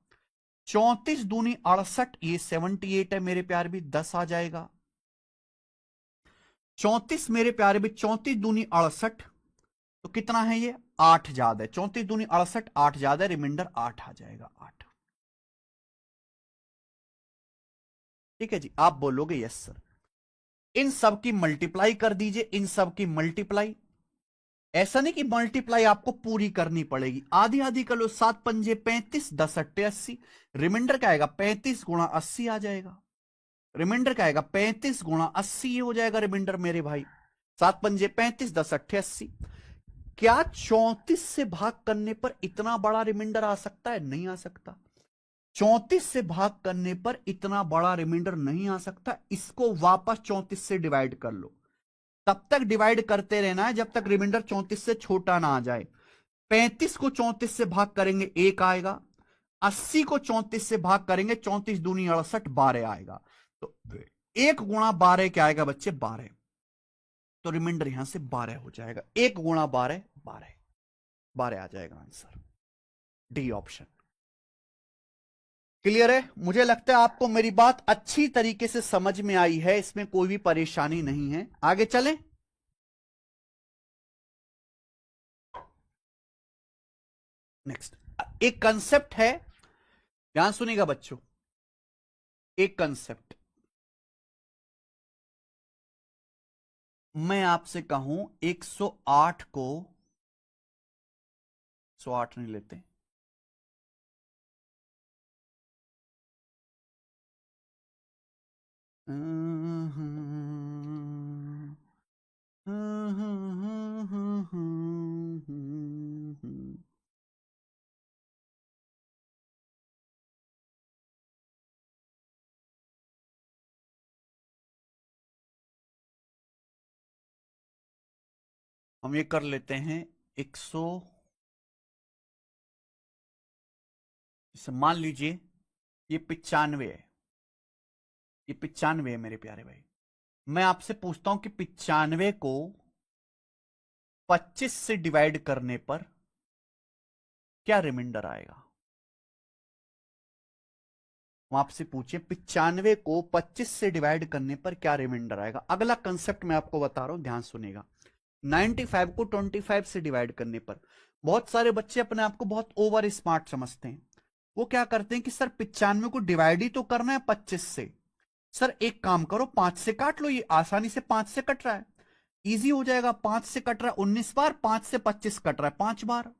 34 दूनी 68, ये 78 है मेरे प्यारे भी, 10 आ जाएगा। 34 मेरे प्यारे भी, 34 दूनी 68, तो कितना है ये? 8 ज्यादा है। 34 दूनी 68, 8 ज्यादा, रिमाइंडर 8 आ जाएगा, 8। ठीक है जी, आप बोलोगे यस सर। इन सब की मल्टीप्लाई कर दीजिए, इन सब की मल्टीप्लाई। ऐसा नहीं कि मल्टीप्लाई आपको पूरी करनी पड़ेगी, आधी आधी कर लो। 7 पंजे 35, 10 अट्टे 80, रिमाइंडर क्या आएगा? 35 गुणा 80 आ जाएगा। रिमाइंडर क्या आएगा? 35 गुणा 80 हो जाएगा रिमाइंडर मेरे भाई। 7 पंजे 35, 10 अट्ठे 80। क्या 34 से भाग करने पर इतना बड़ा रिमाइंडर आ सकता है? नहीं आ सकता। 34 से भाग करने पर इतना बड़ा रिमाइंडर नहीं आ सकता। इसको वापस 34 से डिवाइड कर लो, तब तक डिवाइड करते रहना है जब तक रिमाइंडर 34 से छोटा ना आ जाए। 35 को 34 से भाग करेंगे 1 आएगा, 80 को 34 से भाग करेंगे 34 दूनी 68, 12 आएगा। तो 1 गुणा 12 क्या आएगा बच्चे? 12। तो रिमाइंडर यहां से 12 हो जाएगा। 1 गुणा 12, 12, 12 आ जाएगा आंसर, डी ऑप्शन। क्लियर है? मुझे लगता है आपको मेरी बात अच्छी तरीके से समझ में आई है, इसमें कोई भी परेशानी नहीं है। आगे चलें। नेक्स्ट एक कंसेप्ट है, ध्यान सुनिएगा बच्चों। एक कंसेप्ट, मैं आपसे कहूं 108 को, 108 नहीं लेते, हम ये कर लेते हैं 100, जैसे मान लीजिए ये 95 है, ये 95 है मेरे प्यारे भाई। मैं आपसे पूछता हूं कि 95 को 25 से डिवाइड करने पर क्या रिमाइंडर आएगा। हम आपसे पूछे 95 को 25 से डिवाइड करने पर क्या रिमाइंडर आएगा। अगला कंसेप्ट मैं आपको बता रहा हूं, ध्यान सुनेगा। 95 को 25 से डिवाइड करने पर बहुत सारे बच्चे अपने आप को बहुत ओवर स्मार्ट समझते हैं। वो क्या करते हैं कि सर 95 को डिवाइड ही तो करना है 25 से। सर एक काम करो 5 से काट लो, ये आसानी से 5 से कट रहा है, इजी हो जाएगा। 5 से कट रहा है 19 बार, 5 से 25 कट रहा है 5 बार,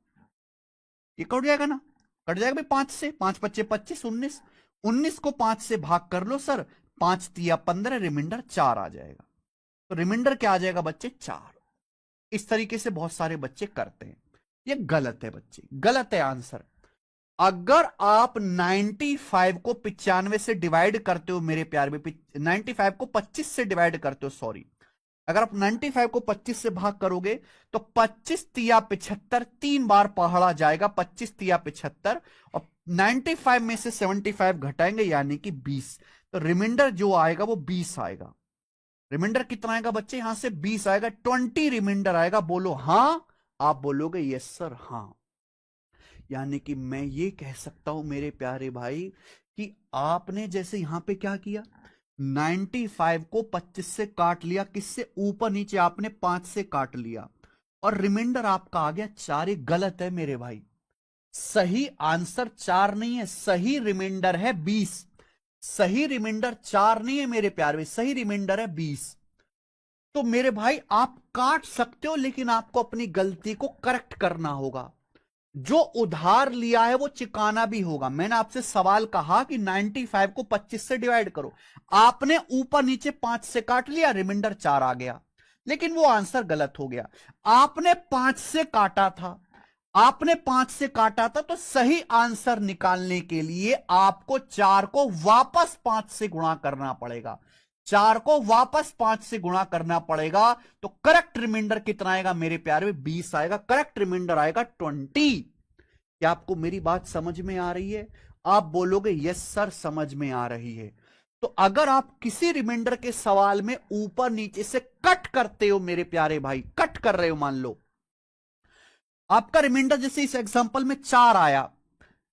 ये कट जाएगा ना, कट जाएगा भाई। 5 से 5 25 25 19, 19 को 5 से भाग कर लो सर, 5 तिया 15, रिमाइंडर 4 आ जाएगा। तो रिमाइंडर क्या आ जाएगा बच्चे, 4। इस तरीके से बहुत सारे बच्चे करते हैं, ये गलत है बच्चे, गलत है आंसर। अगर आप 95 को 95 से डिवाइड करते हो मेरे प्यार में, 95 को 25 से डिवाइड करते हो, सॉरी, अगर आप 95 को 25 से भाग करोगे तो 25 तिया 75, 3 बार पहाड़ा जाएगा, 25 तिया 75, और 95 में से 75 घटाएंगे यानी कि 20, तो रिमाइंडर जो आएगा वो 20 आएगा। रिमाइंडर कितना आएगा बच्चे, यहां से 20 आएगा, 20 रिमाइंडर आएगा। बोलो हां, आप बोलोगे यस सर हां। यानी कि मैं ये कह सकता हूं मेरे प्यारे भाई कि आपने जैसे यहां पे क्या किया, 95 को 25 से काट लिया, किससे, ऊपर नीचे आपने 5 से काट लिया, और रिमाइंडर आपका आ गया 4। ये गलत है मेरे भाई, सही आंसर 4 नहीं है, सही रिमाइंडर है 20। सही रिमाइंडर 4 नहीं है मेरे प्यारे भाई, सही रिमाइंडर है 20। तो मेरे भाई आप काट सकते हो, लेकिन आपको अपनी गलती को करेक्ट करना होगा। जो उधार लिया है वो चुकाना भी होगा। मैंने आपसे सवाल कहा कि 95 को 25 से डिवाइड करो, आपने ऊपर नीचे 5 से काट लिया, रिमाइंडर 4 आ गया, लेकिन वो आंसर गलत हो गया। आपने 5 से काटा था, आपने 5 से काटा था, तो सही आंसर निकालने के लिए आपको 4 को वापस 5 से गुणा करना पड़ेगा। 4 को वापस 5 से गुणा करना पड़ेगा, तो करेक्ट रिमाइंडर कितना आएगा मेरे प्यारे, 20 आएगा। करेक्ट रिमाइंडर आएगा 20। क्या आपको मेरी बात समझ में आ रही है? आप बोलोगे यस सर समझ में आ रही है। तो अगर आप किसी रिमाइंडर के सवाल में ऊपर नीचे से कट करते हो मेरे प्यारे भाई, कट कर रहे हो, मान लो आपका रिमाइंडर जैसे इस एग्जांपल में 4 आया,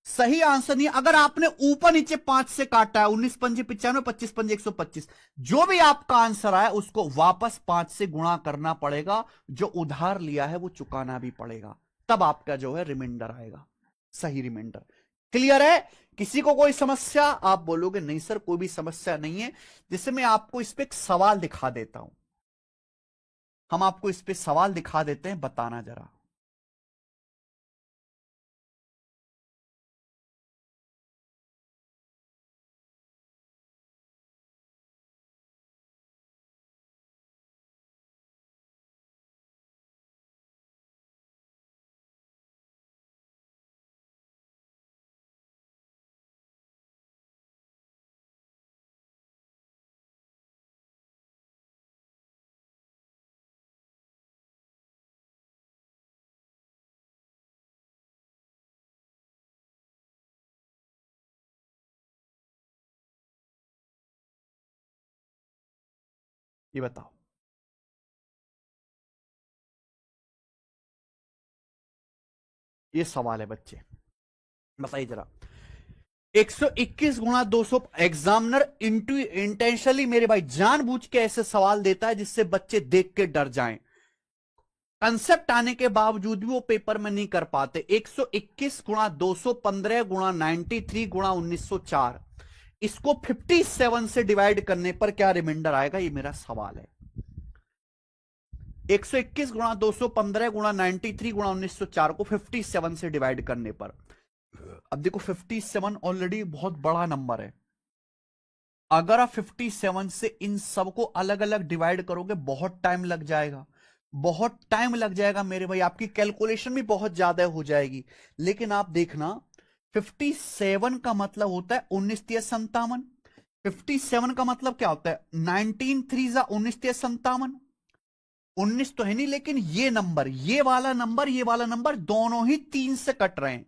सही आंसर नहीं। अगर आपने ऊपर नीचे 5 से काटा है, 19 पंजे 95, 25 पंजे 125, जो भी आपका आंसर आया उसको वापस 5 से गुणा करना पड़ेगा, जो उधार लिया है वो चुकाना भी पड़ेगा, तब आपका जो है रिमाइंडर आएगा, सही रिमाइंडर। क्लियर है? किसी को कोई समस्या? आप बोलोगे नहीं सर कोई भी समस्या नहीं है। जैसे मैं आपको इस पे एक सवाल दिखा देता हूं, हम आपको इस पे सवाल दिखा देते हैं, बताना जरा। ये बताओ, ये सवाल है बच्चे, बताइए जरा। 121 गुणा 200, एग्जामिनर इंटेंशनली मेरे भाई जानबूझ के ऐसे सवाल देता है जिससे बच्चे देख के डर जाएं। कंसेप्ट आने के बावजूद भी वो पेपर में नहीं कर पाते। 121 गुणा 215 गुणा 93 गुणा 1904, इसको 57 से डिवाइड करने पर क्या रिमाइंडर आएगा, ये मेरा सवाल है। 121 गुणा 215 गुणा 93 गुणा 1904 को 57 से डिवाइड करने पर, अब देखो 57 ऑलरेडी बहुत बड़ा नंबर है। अगर आप 57 से इन सबको अलग अलग डिवाइड करोगे बहुत टाइम लग जाएगा, बहुत टाइम लग जाएगा मेरे भाई, आपकी कैलकुलेशन भी बहुत ज्यादा हो जाएगी। लेकिन आप देखना 57 का मतलब होता है 1957। 57 का मतलब क्या होता है, 19 3 19 57, 19 तो है नहीं, लेकिन ये नंबर, ये वाला नंबर, ये वाला नंबर दोनों ही 3 से कट रहे हैं।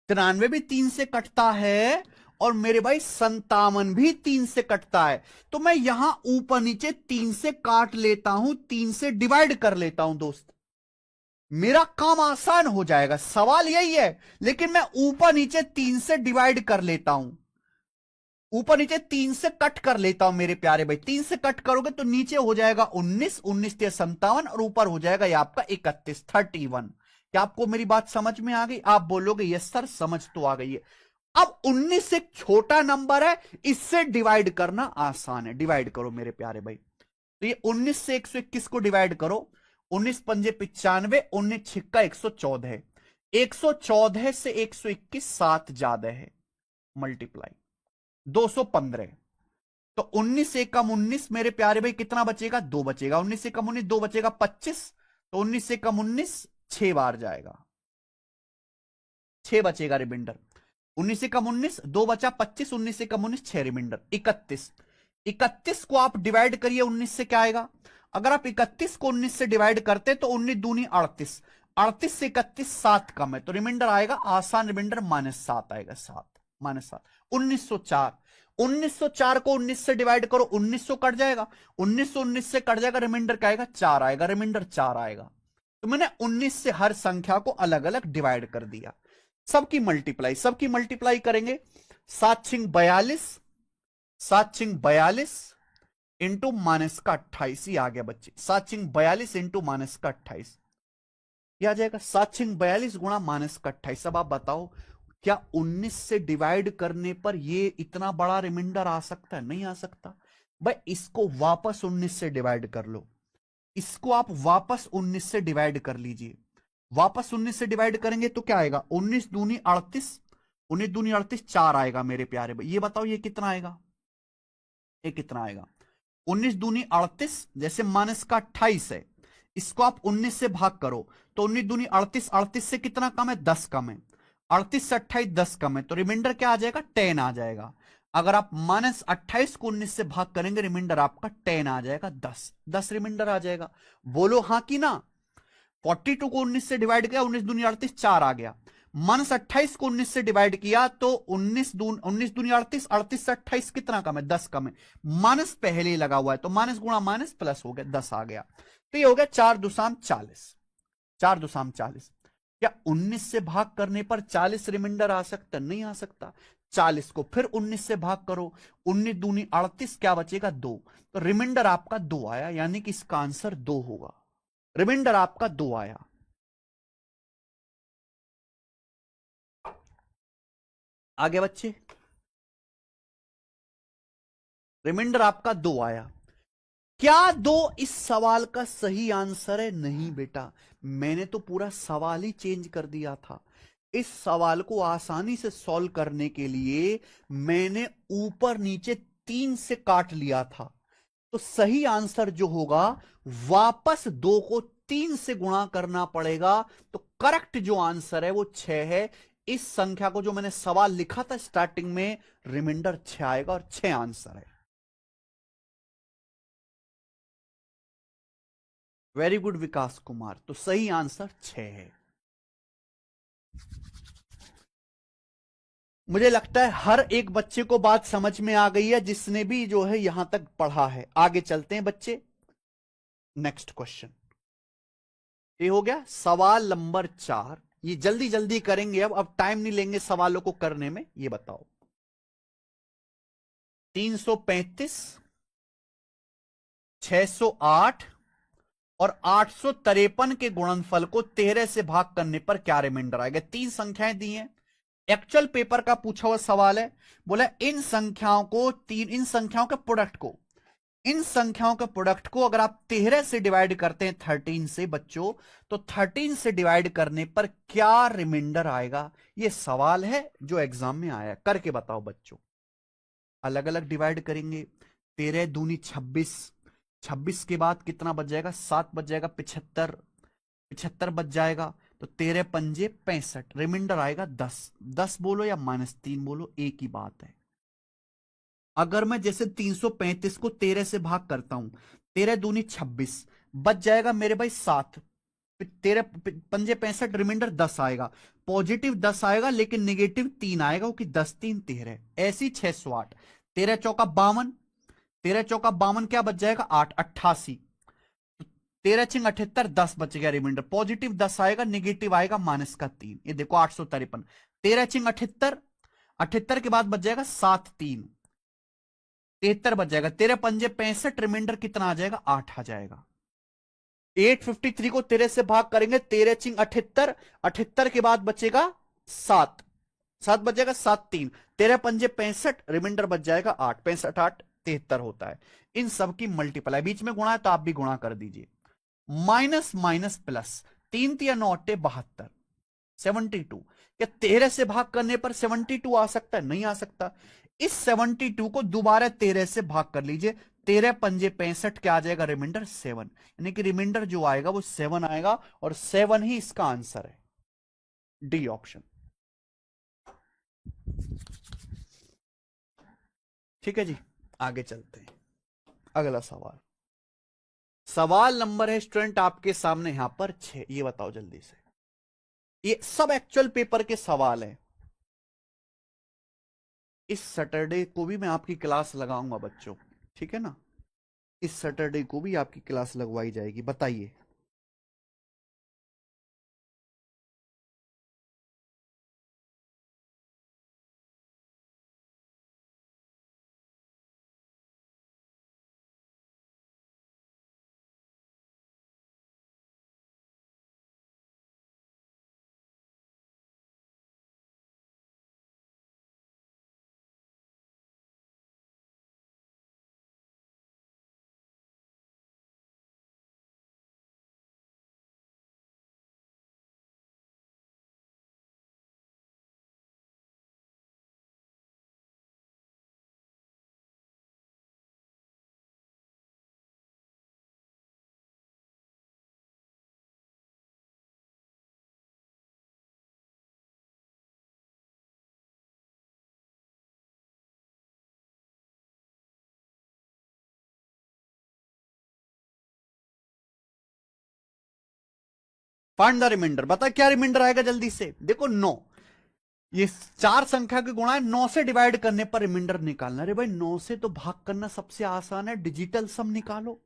93 भी 3 से कटता है और मेरे भाई 57 भी 3 से कटता है। तो मैं यहां ऊपर नीचे 3 से काट लेता हूं, 3 से डिवाइड कर लेता हूं दोस्त, मेरा काम आसान हो जाएगा। सवाल यही है, लेकिन मैं ऊपर नीचे 3 से डिवाइड कर लेता हूं, ऊपर नीचे 3 से कट कर लेता हूं मेरे प्यारे भाई। 3 से कट करोगे तो नीचे हो जाएगा 19, 19 से 57 और ऊपर हो जाएगा ये आपका 31, 31। क्या आपको मेरी बात समझ में आ गई? आप बोलोगे यस सर समझ तो आ गई है। अब 19 एक छोटा नंबर है, इससे डिवाइड करना आसान है। डिवाइड करो मेरे प्यारे भाई। तो ये 19 से 121 को डिवाइड करो। 19 पंजे 95, 19 छिक्का 114 है। 114 से 121 7 ज्यादा है, मल्टीप्लाई 215। तो 19 से कम 19 मेरे प्यारे भाई कितना बचेगा? 2 बचेगा। 19 से कम 19 2 बचेगा 25। तो 19 से कम 19 6 बार जाएगा, 6 बचेगा रिमाइंडर। 19 से कम 19 2 बचा 25, 19 से कम 19 6 रिमाइंडर 31। 31 को आप डिवाइड करिए 19 से, क्या आएगा? अगर आप 31 को 19 से डिवाइड करते तो 19 दूनी 38, 38 से 31 7 कम है, तो रिमाइंडर आएगा आसान रिमाइंडर -7 आएगा, 7 -7। 1904, 1904 को 19 से डिवाइड करो, 1900 कट जाएगा, 1900 19 से कट जाएगा, रिमाइंडर क्या आएगा? 4 आएगा, रिमाइंडर 4 आएगा। तो मैंने 19 से हर संख्या को अलग अलग डिवाइड कर दिया। सबकी मल्टीप्लाई करेंगे। 7 छिंग 42, 7 छिंग 42 इंटू माइनस का 28, ये आ गया बच्चे। 7 छिंग 42 इंटू माइनस का 28, ये आ जाएगा 7 छिंग 42 गुणा माइनस का 28। अब आप बताओ क्या 19 से डिवाइड करने पर ये इतना बड़ा रिमाइंडर आ सकता है? नहीं आ सकता भाई। इसको वापस 19 से डिवाइड कर लो, इसको आप वापस 19 से डिवाइड कर लीजिए। वापस 19 से डिवाइड करेंगे तो क्या आएगा? 19 दूनी 38, 19 दूनी 38 4 आएगा मेरे प्यारे भाई। ये बताओ ये कितना आएगा? ये कितना आएगा? 19 दूनी 38, जैसे माइनस का 28 है, इसको आप 19 से भाग करो तो 19 दूनी 38, 38 से कितना कम है? 10 कम है। 38 से 28 10 कम है, तो रिमाइंडर क्या आ जाएगा? 10 आ जाएगा। अगर आप -28 को 19 से भाग करेंगे, रिमाइंडर आपका 10 आ जाएगा, 10 10 रिमाइंडर आ जाएगा। बोलो हाँ कि ना? 42 को 19 से डिवाइड किया, 19 दूनी 38 4 आ गया। -28 को 19 से डिवाइड किया तो 19 दूनी 38, 38 से 28 कितना कम है? 10 कम है। माइनस पहले ही लगा हुआ है, तो माइनस गुणा माइनस प्लस हो गया, 10 आ गया। तो ये हो गया 4 दुसाम 40, 4 दुसाम 40। क्या 19 से भाग करने पर 40 रिमाइंडर आ सकता? नहीं आ सकता। 40 को फिर 19 से भाग करो, 19 दूनी 38, क्या बचेगा? 2। तो रिमाइंडर आपका 2 आया, यानी कि इसका आंसर 2 होगा। रिमाइंडर आपका 2 आया। आगे बच्चे, रिमाइंडर आपका 2 आया। क्या 2 इस सवाल का सही आंसर है? नहीं बेटा, मैंने तो पूरा सवाल ही चेंज कर दिया था। इस सवाल को आसानी से सॉल्व करने के लिए मैंने ऊपर नीचे 3 से काट लिया था। तो सही आंसर जो होगा, वापस 2 को 3 से गुणा करना पड़ेगा। तो करेक्ट जो आंसर है वो 6 है। इस संख्या को जो मैंने सवाल लिखा था स्टार्टिंग में, रिमाइंडर 6 आएगा और 6 आंसर है। वेरी गुड विकास कुमार, तो सही आंसर 6 है। मुझे लगता है हर एक बच्चे को बात समझ में आ गई है, जिसने भी जो है यहां तक पढ़ा है। आगे चलते हैं बच्चे, नेक्स्ट क्वेश्चन। ये हो गया सवाल नंबर 4। ये जल्दी जल्दी करेंगे, अब टाइम नहीं लेंगे सवालों को करने में। ये बताओ 335, 608 और 853 के गुणनफल को 13 से भाग करने पर क्या रिमाइंडर आएगा? 3 संख्याएं दी हैं, एक्चुअल पेपर का पूछा हुआ सवाल है। बोला इन संख्याओं को इन संख्याओं के प्रोडक्ट को, इन संख्याओं के प्रोडक्ट को अगर आप 13 से डिवाइड करते हैं 13 से बच्चों, तो 13 से डिवाइड करने पर क्या रिमाइंडर आएगा? यह सवाल है जो एग्जाम में आया। करके बताओ बच्चों। अलग अलग डिवाइड करेंगे। 13 दूनी 26, 26 के बाद कितना बच जाएगा? 7 बच जाएगा, 75, 75 बच जाएगा। तो 13 पंजे 65, रिमाइंडर आएगा 10। 10 बोलो या -3 बोलो, एक ही बात है। अगर मैं जैसे 335 को 13 से भाग करता हूं, 13 दूनी 26, बच जाएगा मेरे भाई 7, 13 पंजे 65, रिमाइंडर 10 आएगा। पॉजिटिव 10 आएगा लेकिन निगेटिव 3 आएगा, क्योंकि 10 3 13, ऐसी 608। 13 चौका 52, 13 चौका 52 क्या बच जाएगा 8, 88। 13 छिंग 78, 10 बच गया रिमाइंडर। पॉजिटिव 10 आएगा, निगेटिव आएगा -3। ये देखो 853। 13 छिंग 78, 78 के बाद बच जाएगा 7 3, 73 बच जाएगा। 13 पंजे 65, रिमाइंडर कितना आ जाएगा 8 आ जाएगा। 853 को 13 से भाग करेंगे, 13 छिंग 78, 78 के बाद बचेगा 7, 7 बचेगा 7 3, 13 पंजे 65, रिमाइंडर बच जाएगा 8, 65 8 73 होता है। इन सब की मल्टीप्लाई, बीच में गुणा है तो आप भी गुणा कर दीजिए। Minus minus plus, 3 3 9 72, 72। क्या 13 से भाग करने पर 72 आ सकता है? नहीं आ सकता। इस 72 को दोबारा 13 से भाग कर लीजिए। 13 पंजे 65 क्या आ जाएगा रिमाइंडर 7, यानी कि रिमाइंडर जो आएगा वो 7 आएगा, और 7 ही इसका आंसर है, डी ऑप्शन। ठीक है जी, आगे चलते हैं। अगला सवाल, सवाल नंबर है स्टूडेंट आपके सामने यहां पर 6। ये बताओ जल्दी से, ये सब एक्चुअल पेपर के सवाल हैं। इस सैटरडे को भी मैं आपकी क्लास लगाऊंगा बच्चों, ठीक है ना? इस सैटरडे को भी आपकी क्लास लगवाई जाएगी। बताइए, फाइंड द रिमाइंडर। बता क्या रिमाइंडर आएगा जल्दी से। देखो 9, ये 4 संख्या के गुणा है, 9 से डिवाइड करने पर रिमाइंडर निकालना। अरे भाई 9 से तो भाग करना सबसे आसान है, डिजिटल सम निकालो।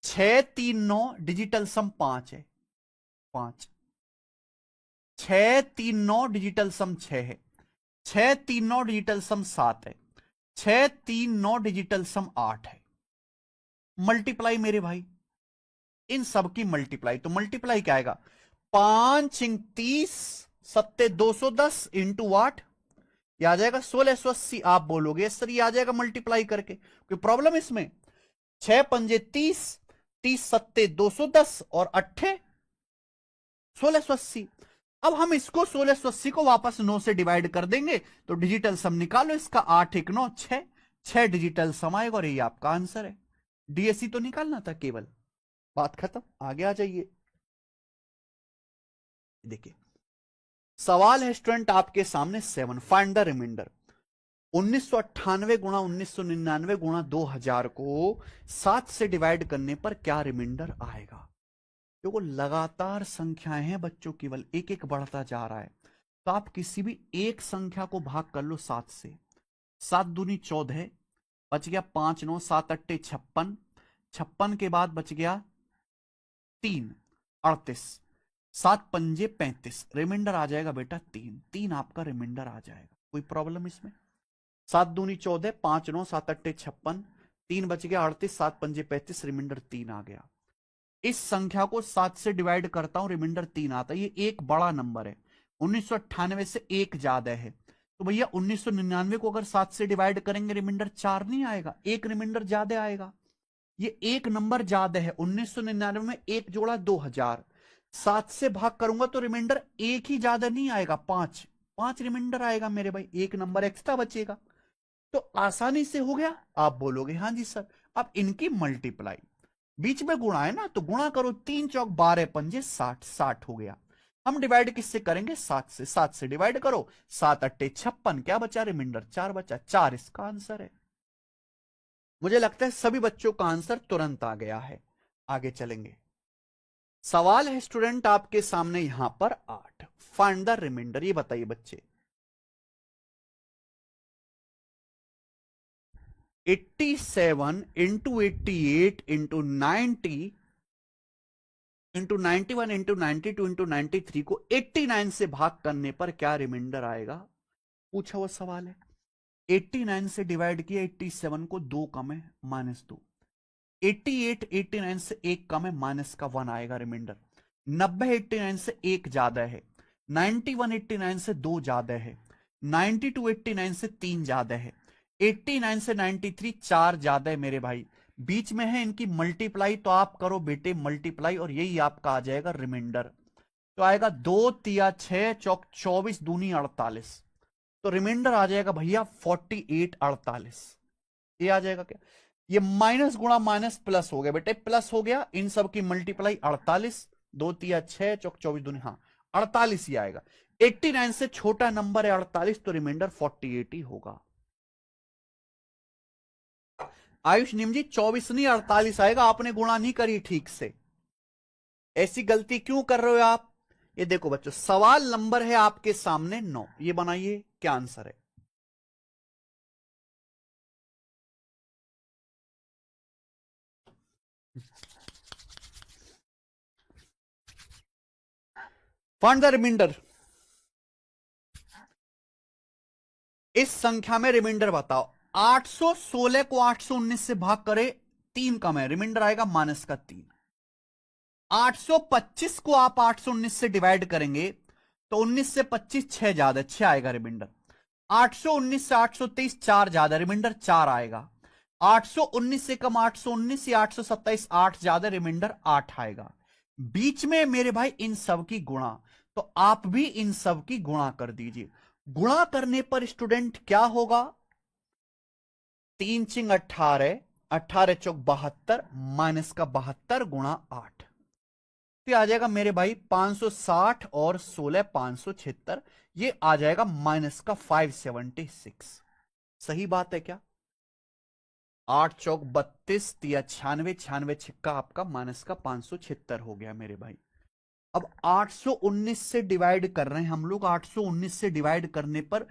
6 3 9, डिजिटल सम 5 है, 5। 6 3 9, डिजिटल सम 6 है। 6 3 9, डिजिटल सम 7 है। 6 3 9, डिजिटल सम 8 है। मल्टीप्लाई मेरे भाई, इन सब की मल्टीप्लाई। तो मल्टीप्लाई क्या आएगा, 5 × 30 सत्ते 210 इंटू 8, यह आ जाएगा 1680। आप बोलोगे सर ये आ जाएगा मल्टीप्लाई करके, कोई प्रॉब्लम इसमें? 6 पंजे 30, 30 सत्ते 210 और 8 1680। अब हम इसको 1680 को वापस 9 से डिवाइड कर देंगे, तो डिजिटल सम निकालो इसका। 8 1 9 6, 6 डिजिटल सम आएगा, और ये आपका आंसर है। डीएससी तो निकालना था केवल, बात खत्म। आगे आ जाइए, देखिए सवाल है स्टूडेंट आपके सामने 7, फाइंड द रिमाइंडर। 1998 गुणा 1999 गुणा 2000 को 7 से डिवाइड करने पर क्या रिमाइंडर आएगा? देखो लगातार संख्याएं हैं बच्चों, केवल एक एक बढ़ता जा रहा है। तो आप किसी भी एक संख्या को भाग कर लो 7 से। 7 दूनी 14, बच गया 5 9, 7 8 56, 56 के बाद बच गया 3 38, 7 पंजे 35, रिमाइंडर आ जाएगा बेटा 3, 3 आपका रिमाइंडर आ जाएगा। कोई प्रॉब्लम इसमें? 7 दूनी 14, 5 9, 7 8 56, 3 बच गया 38, 7 पंजे 35, रिमाइंडर 3 आ गया। इस संख्या को 7 से डिवाइड करता हूं, रिमाइंडर 3 आता है। ये एक बड़ा नंबर है, 1998 से एक ज्यादा है। तो भैया 1999 को अगर 7 से डिवाइड करेंगे, रिमाइंडर 4 नहीं आएगा, एक रिमाइंडर ज्यादा आएगा। ये एक नंबर ज्यादा है। 1999 में एक जोड़ा 2000, 7 से भाग करूंगा तो रिमाइंडर एक ही ज्यादा नहीं आएगा, 5 5 रिमाइंडर आएगा मेरे भाई, एक नंबर एक्स्ट्रा बचेगा। तो आसानी से हो गया। आप बोलोगे हाँ जी सर। अब इनकी मल्टीप्लाई, बीच में गुणा है ना, तो गुणा करो, 3 चौक 12 पंजे 60, 60 हो गया। हम डिवाइड किससे करेंगे? 7 से। 7 से डिवाइड करो, 7 8 56, क्या बचा रिमाइंडर? 4 बचा, 4 इसका आंसर है। मुझे लगता है सभी बच्चों का आंसर तुरंत आ गया है। आगे चलेंगे। सवाल है स्टूडेंट आपके सामने यहां पर 8, फाइंड द रिमाइंडर। ये बताइए बच्चे, 87 into 88 into 90 into 91 into 92 into 93 को 89 से भाग करने पर क्या रिमाइंडर आएगा, पूछा हुआ सवाल है। 89 से डिवाइड किया, 87 को 2 कम है -2, 88 89 से 1 कम है -1 आएगा रिमाइंडर। 90 89 से 1 ज्यादा है, 91 89 से 2 ज्यादा है, 92 89 से 3 ज्यादा है, 89 से 93 4 ज्यादा है मेरे भाई। बीच में है इनकी मल्टीप्लाई, तो आप करो बेटे मल्टीप्लाई और यही आपका आ जाएगा रिमाइंडर। तो आएगा 2 तिया 6 चौक 24 दूनी 48, तो रिमाइंडर आ जाएगा भैया 48 48। ये आ जाएगा क्या, ये माइनस गुणा माइनस प्लस हो गया बेटे, प्लस हो गया, इन सब की मल्टीप्लाई 48, 2 तिया 6 चौक 24 दूनी, हाँ 48 ही आएगा। 89 से छोटा नंबर है 48, तो रिमाइंडर 48 ही होगा। आयुष निम जी 24 नहीं 48 आएगा, आपने गुणा नहीं करी ठीक से। ऐसी गलती क्यों कर रहे हो आप। ये देखो बच्चों, सवाल नंबर है आपके सामने 9, ये बनाइए क्या आंसर है। Find the remainder. इस संख्या में रिमाइंडर बताओ। 816 को 819 से भाग करे, 3 कम है, रिमाइंडर आएगा -3। 825 को आप 819 से डिवाइड करेंगे तो 19 से 25 6 ज्यादा, 6 आएगा रिमाइंडर। 819 से 823 4 ज्यादा, रिमाइंडर 4 आएगा। 819 से कम 819 या 827 8 ज्यादा, रिमाइंडर 8 आएगा। बीच में मेरे भाई इन सब की गुणा, तो आप भी इन सब की गुणा कर दीजिए। गुणा करने पर स्टूडेंट क्या होगा, 3 चिंग 18, 18 चौक 72 माइनस का 72 गुणा 8, तो आ जाएगा मेरे भाई 560 और 16 576, ये आ जाएगा माइनस का 576। सही बात है क्या, 8 चौक 32 तिया 96, 96 छिक्का आपका माइनस का 576 हो गया मेरे भाई। अब 819 से डिवाइड कर रहे हैं हम लोग, 819 से डिवाइड करने पर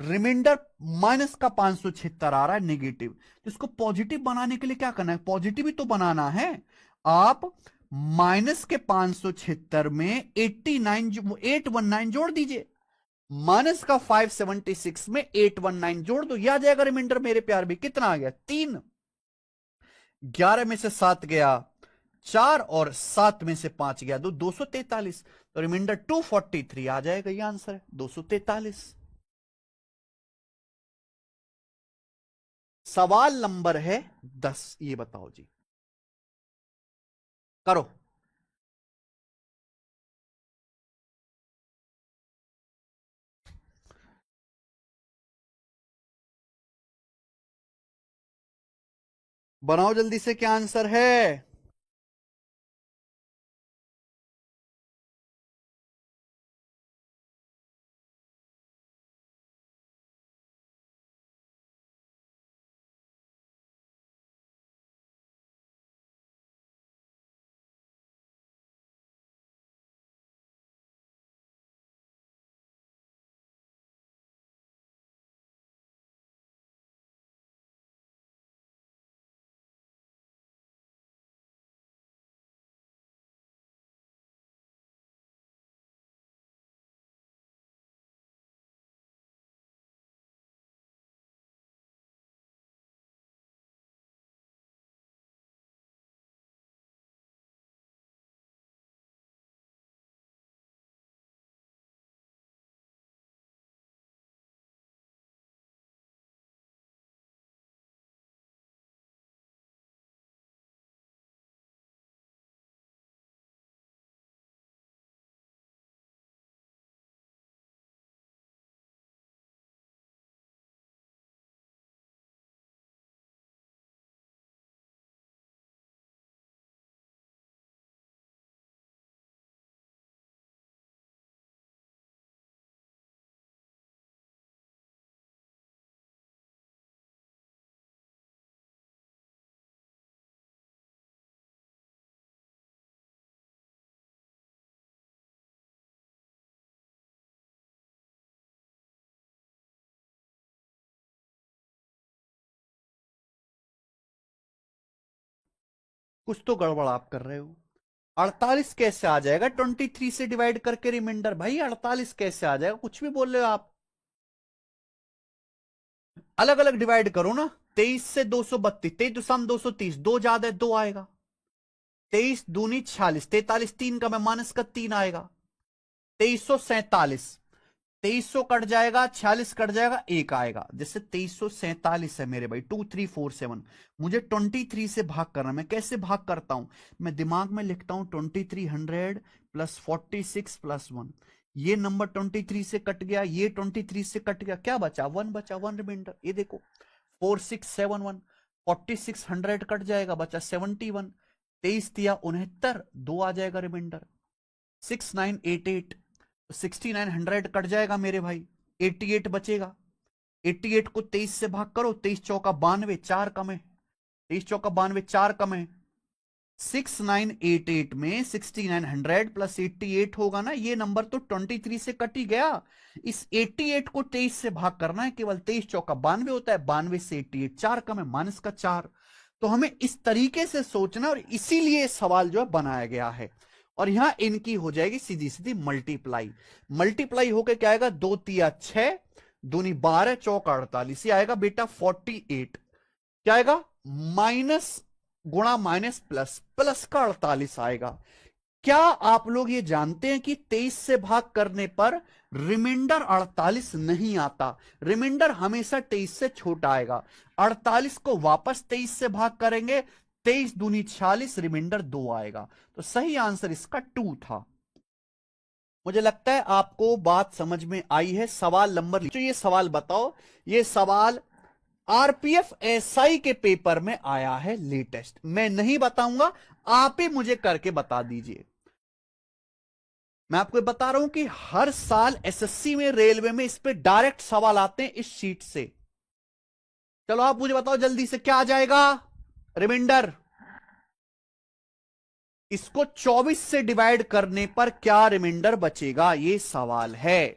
रिमाइंडर माइनस का 576 आ रहा है नेगेटिव, तो इसको पॉजिटिव बनाने के लिए क्या करना है, पॉजिटिव ही तो बनाना है। आप माइनस के 576 में 819 जोड़ दीजिए, माइनस का 576 में 819 जोड़ दो, यह आ जाएगा रिमाइंडर मेरे प्यार भी। कितना आ गया 3, 11 में से 7 गया 4 और 7 में से 5 गया 2, 243, तो रिमाइंडर 243 आ जाएगा, ये आंसर है 243। सवाल नंबर है 10, ये बताओ जी, करो। बनाओ जल्दी से, क्या आंसर है। कुछ तो गड़बड़ आप कर रहे हो। 48 कैसे आ जाएगा 23 से डिवाइड करके रिमाइंडर? भाई 48 कैसे आ जाएगा, कुछ भी बोल रहे हो आप। अलग अलग डिवाइड करो ना। 23 से 232, 23 दुसाम 230, दो ज्यादा है, दो आएगा। 23 दूनी 46, 43 तीन का मैं माइनस का 3 आएगा। 2347, 2300 कट जाएगा, 46 कट जाएगा, एक आएगा। जैसे 2347 है मेरे भाई, 2347। मुझे 23 से भाग करना, मैं कैसे भाग करता हूं? मैं दिमाग में लिखता हूं 2300 प्लस 46 प्लस 1। ये नंबर 23 से कट गया, ये 23 से कट गया, क्या बचा? 1 बचा, 1 रिमाइंडर। ये देखो 4671, 4600 कट जाएगा, बचा 71। 23 दिया 69, 2 आ जाएगा रिमाइंडर। 6988, 6900 कट जाएगा मेरे भाई, 88 बचेगा। 88 को 23 से भाग करो, 23 चौका 92, 4 कम है। 23 चौका 92, 4 कम है। 6988 में 6900 प्लस 88 होगा ना, ये नंबर तो 23 से कट ही गया। इस 88 को 23 से भाग करना है केवल। 23 चौका 92 होता है, 92 से 88 4 कम है, माइनस का 4। तो हमें इस तरीके से सोचना, और इसीलिए सवाल जो है बनाया गया है। और यहां इनकी हो जाएगी सीधी सीधी मल्टीप्लाई। मल्टीप्लाई होकर क्या आएगा? 2 तिया 6, दूनी 12, चौका 48, ये आएगा बेटा 48। क्या आएगा? माइनस गुणा माइनस प्लस, प्लस का 48 आएगा। क्या आप लोग ये जानते हैं कि 23 से भाग करने पर रिमाइंडर 48 नहीं आता? रिमाइंडर हमेशा 23 से छोटा आएगा। 48 को वापस 23 से भाग करेंगे, 23 दूनी 46, रिमाइंडर 2 आएगा। तो सही आंसर इसका 2 था। मुझे लगता है आपको बात समझ में आई है। सवाल नंबर, ये सवाल बताओ, ये सवाल आरपीएफ एसआई के पेपर में आया है लेटेस्ट। मैं नहीं बताऊंगा, आप ही मुझे करके बता दीजिए। मैं आपको बता रहा हूं कि हर साल एसएससी में, रेलवे में इस पे डायरेक्ट सवाल आते हैं इस शीट से। चलो आप मुझे बताओ जल्दी से, क्या आ जाएगा रिमाइंडर? इसको 24 से डिवाइड करने पर क्या रिमाइंडर बचेगा, ये सवाल है।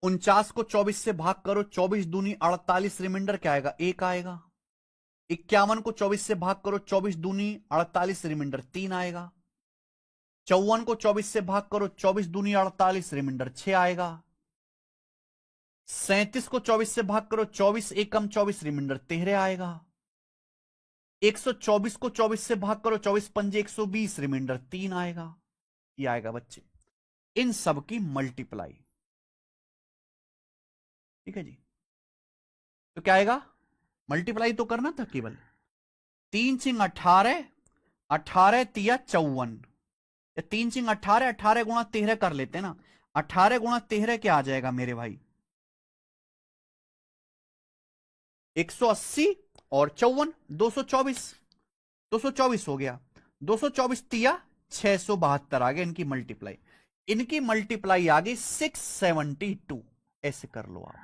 उनचास को 24 से भाग करो, 24 दूनी 48, रिमाइंडर क्या आएगा? 1 आएगा। 51 को 24 से भाग करो, 24 दूनी 48, रिमाइंडर 3 आएगा। 54 को 24 से भाग करो, 24 दूनी 48, रिमाइंडर 6 आएगा। 37 को 24 से भाग करो, 24 एकम 24, रिमाइंडर 13 आएगा। 124 को 24 से भाग करो, 24 पंजे 120, रिमाइंडर 3 आएगा। ये आएगा बच्चे, इन सब की मल्टीप्लाई। ठीक है जी। तो क्या आएगा? मल्टीप्लाई तो करना था केवल। 3 छिंग 18, 18 तिया 54, 3 छिंग 18, 18 गुणा 13 कर लेते हैं ना। 18 गुणा 13 क्या आ जाएगा मेरे भाई? 180 और 54, 224, 224 हो गया। 224 तिया 672 आ गया इनकी मल्टीप्लाई। इनकी मल्टीप्लाई आ गई 672। ऐसे कर लो आप।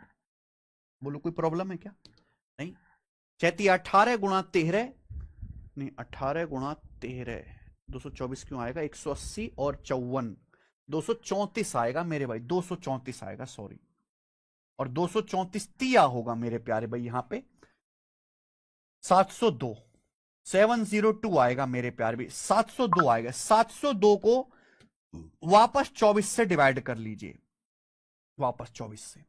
बोलो कोई प्रॉब्लम है क्या? नहीं। 18 गुणा 13, नहीं 18 गुणा 13, 224 क्यों आएगा? 180 और 54, 234 आएगा मेरे भाई, 234 आएगा, सॉरी। और 234 तिया होगा मेरे प्यारे भाई यहां पे 702, 702 आएगा मेरे प्यारे भाई, 702 आएगा। 702 को वापस 24 से डिवाइड कर लीजिए, वापस 24 से।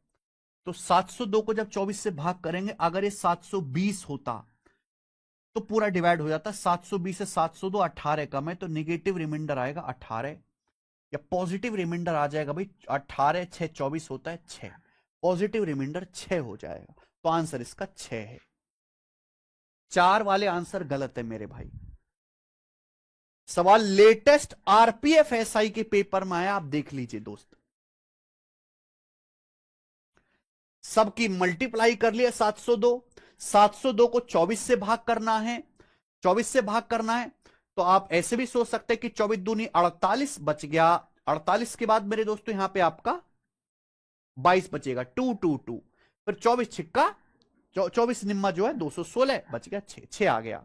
तो 702 को जब 24 से भाग करेंगे, अगर ये 720 होता तो पूरा डिवाइड हो जाता। 720 से 702, 18 कम है तो निगेटिव रिमाइंडर आएगा 18, या पॉजिटिव रिमाइंडर आ जाएगा भाई 18, 6 24 होता है 6, पॉजिटिव रिमाइंडर 6 हो जाएगा। तो आंसर इसका 6 है। 4 वाले आंसर गलत है मेरे भाई। सवाल लेटेस्ट आरपीएफ एसआई के पेपर में आया, आप देख लीजिए दोस्त। सबकी मल्टीप्लाई कर लिया 702, 702 को 24 से भाग करना है, 24 से भाग करना है। तो आप ऐसे भी सोच सकते हैं कि 24 दूनी 48 बच गया। 48 के बाद मेरे दोस्तों यहां पे आपका 22 बचेगा, 2 2 2, फिर 24 छिक्का 24 निम्मा जो है 216 बच गया, 6 6 आ गया।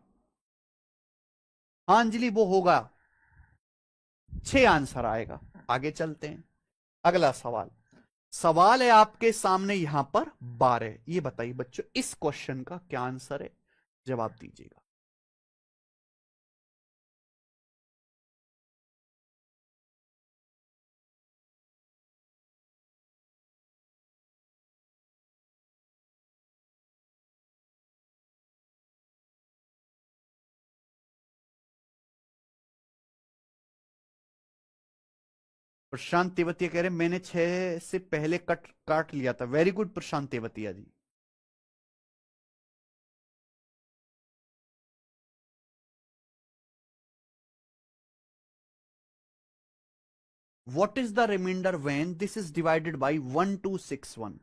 हाँ अंजलि वो होगा 6 आंसर आएगा। आगे चलते हैं। अगला सवाल, सवाल है आपके सामने यहां पर 12। ये बताइए बच्चों, इस क्वेश्चन का क्या आंसर है, जवाब दीजिएगा। प्रशांत तेवतिया कह रहे मैंने 6 से पहले कट काट लिया था। Very good Prashant Tewatia ji. What is the remainder when this is divided by 1261?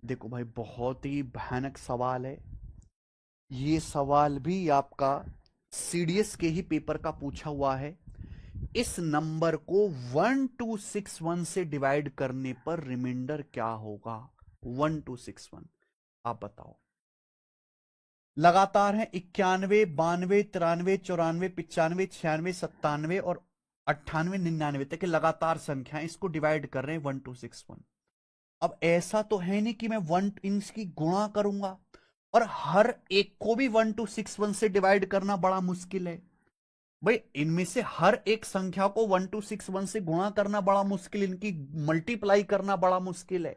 देखो भाई, बहुत ही भयानक सवाल है। ये सवाल भी आपका सीडीएस के ही पेपर का पूछा हुआ है। इस नंबर को 1261 से डिवाइड करने पर रिमाइंडर क्या होगा? 1261, आप बताओ। लगातार हैं 91, 92, 93, 94, 95, 96, 97 और 98, 99 तक के लगातार संख्या, इसको डिवाइड कर रहे हैं 1261। अब ऐसा तो है नहीं कि मैं वन इनकी गुणा करूंगा और हर एक को भी 1261 से डिवाइड करना बड़ा मुश्किल है। भाई इनमें से हर एक संख्या को 1261 से गुणा करना बड़ा मुश्किल, इनकी मल्टीप्लाई करना बड़ा मुश्किल है।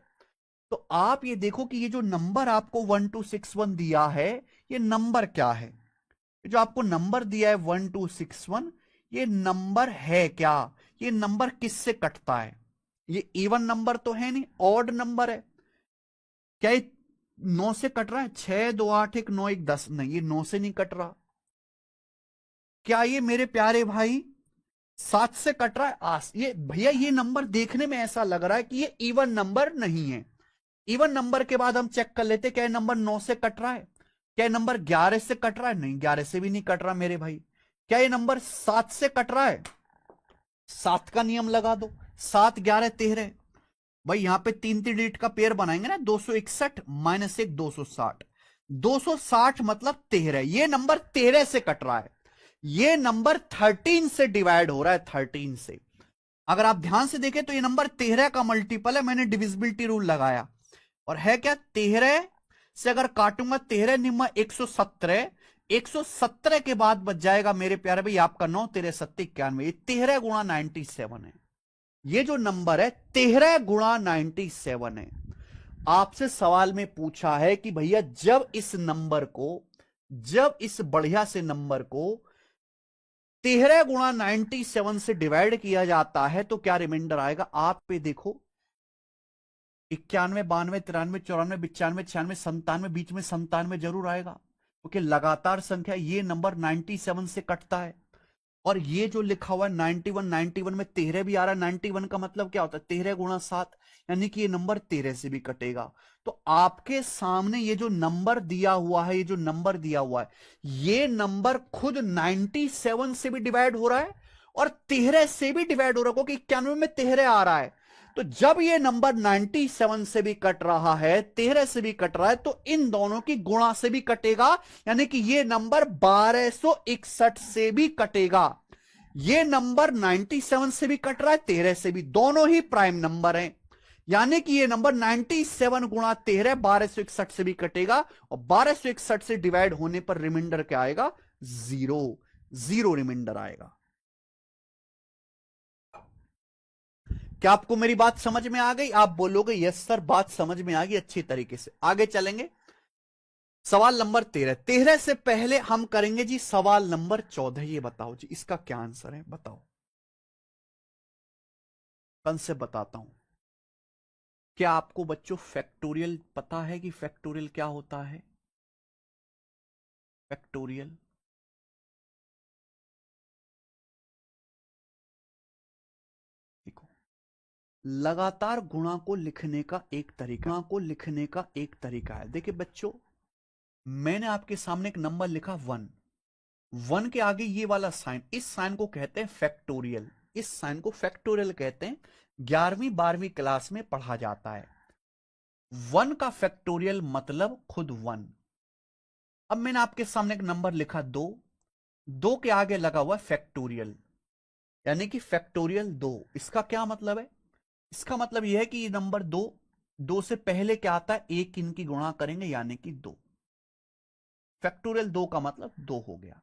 तो आप ये देखो कि ये जो नंबर आपको 1261 दिया है, ये नंबर क्या है? जो आपको नंबर दिया है 1261, ये नंबर है क्या? ये नंबर किससे कटता है? ये इवन नंबर तो है नहीं, ऑड नंबर है। क्या ये 9 से कट रहा है? 6 2 8 1 9 1 10? नहीं, ये 9 से नहीं कट रहा। क्या ये मेरे प्यारे भाई 7 से कट रहा है? ये भैया, ये नंबर देखने में ऐसा लग रहा है कि ये इवन नंबर नहीं है। इवन नंबर के बाद हम चेक कर लेते, क्या नंबर 9 से कट रहा है? क्या नंबर 11 से कट रहा है? नहीं, 11 से भी नहीं कट रहा मेरे भाई। क्या ये नंबर 7 से कट रहा है? 7 का नियम लगा दो, 7 11 13। भाई यहां पे 3 3 डिजिट का पेयर बनाएंगे ना, 261 माइनस 1 260। 260 मतलब 13। ये नंबर 13 से कट रहा है। ये नंबर 13 से डिवाइड हो रहा है, 13 से। अगर आप ध्यान से देखें तो ये नंबर 13 का मल्टीपल है। मैंने डिविजिबिलिटी रूल लगाया और है क्या, 13 से अगर काटूंगा 13 निम्मा 117, 117 के बाद बच जाएगा मेरे प्यारे भाई आपका 9 13 7 91। ये 13 गुणा 97 है। ये जो नंबर है 13 गुणा 97 है। आपसे सवाल में पूछा है कि भैया जब इस नंबर को, जब इस बढ़िया से नंबर को 13 गुणा 97 से डिवाइड किया जाता है तो क्या रिमाइंडर आएगा? आप पे देखो, 91 92 93 94 95 96 97, बीच में 97 जरूर आएगा, क्योंकि लगातार संख्या ये नंबर 97 से कटता है। और ये जो लिखा हुआ है 91, 91 में 13 भी आ रहा है। 91 का मतलब क्या होता है? 13 गुणा 7, यानी कि ये नंबर 13 से भी कटेगा। तो आपके सामने ये जो नंबर दिया हुआ है, ये जो नंबर दिया हुआ है, ये नंबर खुद 97 से भी डिवाइड हो रहा है और 13 से भी डिवाइड हो रहा है, क्योंकि 91 में 13 आ रहा है। तो जब ये नंबर 97 से भी कट रहा है, 13 से भी कट रहा है, तो इन दोनों की गुणा से भी कटेगा, यानी कि ये नंबर 1261 से भी कटेगा। ये नंबर 97 से भी कट रहा है, 13 से भी, दोनों ही प्राइम नंबर हैं। यानी कि ये नंबर 97 गुणा 13 1261 से भी कटेगा और 1261 से डिवाइड होने पर रिमाइंडर क्या आएगा? 0। 0 रिमाइंडर आएगा। क्या आपको मेरी बात समझ में आ गई? आप बोलोगे यस सर, बात समझ में आ गई अच्छी तरीके से। आगे चलेंगे, सवाल नंबर 13। 13 से पहले हम करेंगे जी सवाल नंबर 14। ये बताओ जी, इसका क्या आंसर है? बताओ, कंसेप्ट बताता हूं। क्या आपको बच्चों फैक्टोरियल पता है कि फैक्टोरियल क्या होता है? फैक्टोरियल, देखो, लगातार गुणा को लिखने का एक तरीका, गुणा को लिखने का एक तरीका है। देखिए बच्चों, मैंने आपके सामने एक नंबर लिखा 1, 1 के आगे ये वाला साइन, इस साइन को कहते हैं फैक्टोरियल। इस साइन को फैक्टोरियल कहते हैं, 11वीं 12वीं क्लास में पढ़ा जाता है। 1 का फैक्टोरियल मतलब खुद 1। अब मैंने आपके सामने एक नंबर लिखा 2, 2 के आगे लगा हुआ फैक्टोरियल, यानी कि फैक्टोरियल 2। इसका क्या मतलब है? इसका मतलब यह है कि ये नंबर 2, 2 से पहले क्या आता है, एक इनकी गुणा करेंगे यानी कि 2। फैक्टोरियल 2 का मतलब 2 हो गया।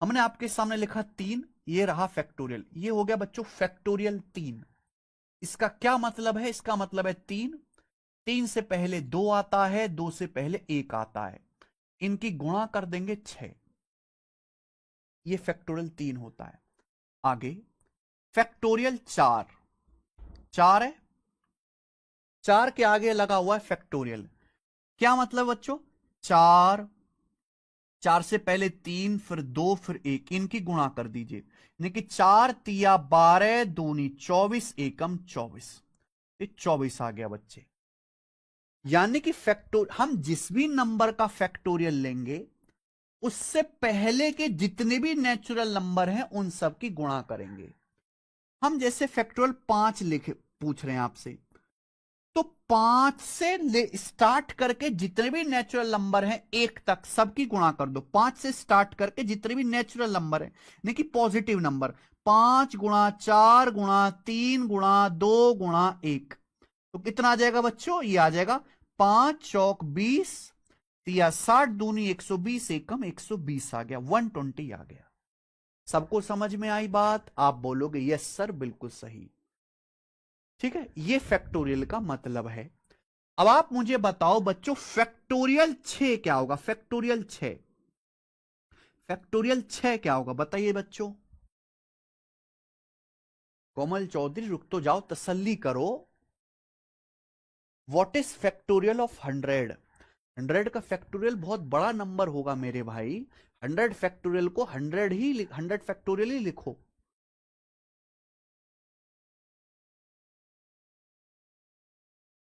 हमने आपके सामने लिखा 3, ये रहा फैक्टोरियल, ये हो गया बच्चों फैक्टोरियल 3। इसका क्या मतलब है? इसका मतलब है 3, 3 से पहले 2 आता है, 2 से पहले 1 आता है, इनकी गुणा कर देंगे 6, ये फैक्टोरियल 3 होता है। आगे फैक्टोरियल 4, 4 है, 4 के आगे लगा हुआ है फैक्टोरियल। क्या मतलब बच्चों? 4, 4 से पहले 3, फिर 2, फिर 1, इनकी गुणा कर दीजिए, यानी कि 4 तिया 12, दूनी 24, एकम 24, ये 24 आ गया बच्चे। यानी कि हम जिस भी नंबर का फैक्टोरियल लेंगे उससे पहले के जितने भी नेचुरल नंबर हैं उन सब की गुणा करेंगे। हम जैसे फैक्टोरियल 5 लिखे पूछ रहे हैं आपसे, तो 5 से स्टार्ट करके जितने भी नेचुरल नंबर हैं 1 तक सबकी गुणा कर दो। 5 से स्टार्ट करके जितने भी नेचुरल नंबर हैं, यानी कि पॉजिटिव नंबर, 5 गुणा 4 गुणा 3 गुणा 2 गुणा 1, तो कितना आ जाएगा बच्चों? ये आ जाएगा 5 चौक 20, तिया 60, दूनी 120, एकम 120 आ गया, 120 आ गया। सबको समझ में आई बात? आप बोलोगे यस सर बिल्कुल सही। ठीक है, ये फैक्टोरियल का मतलब है। अब आप मुझे बताओ बच्चों फैक्टोरियल 6 क्या होगा? फैक्टोरियल 6, फैक्टोरियल 6 क्या होगा बताइए बच्चों? कोमल चौधरी रुक तो जाओ, तसल्ली करो। What is factorial of 100? 100 का फैक्टोरियल बहुत बड़ा नंबर होगा मेरे भाई। 100 फैक्टोरियल को 100 फैक्टोरियल ही लिखो।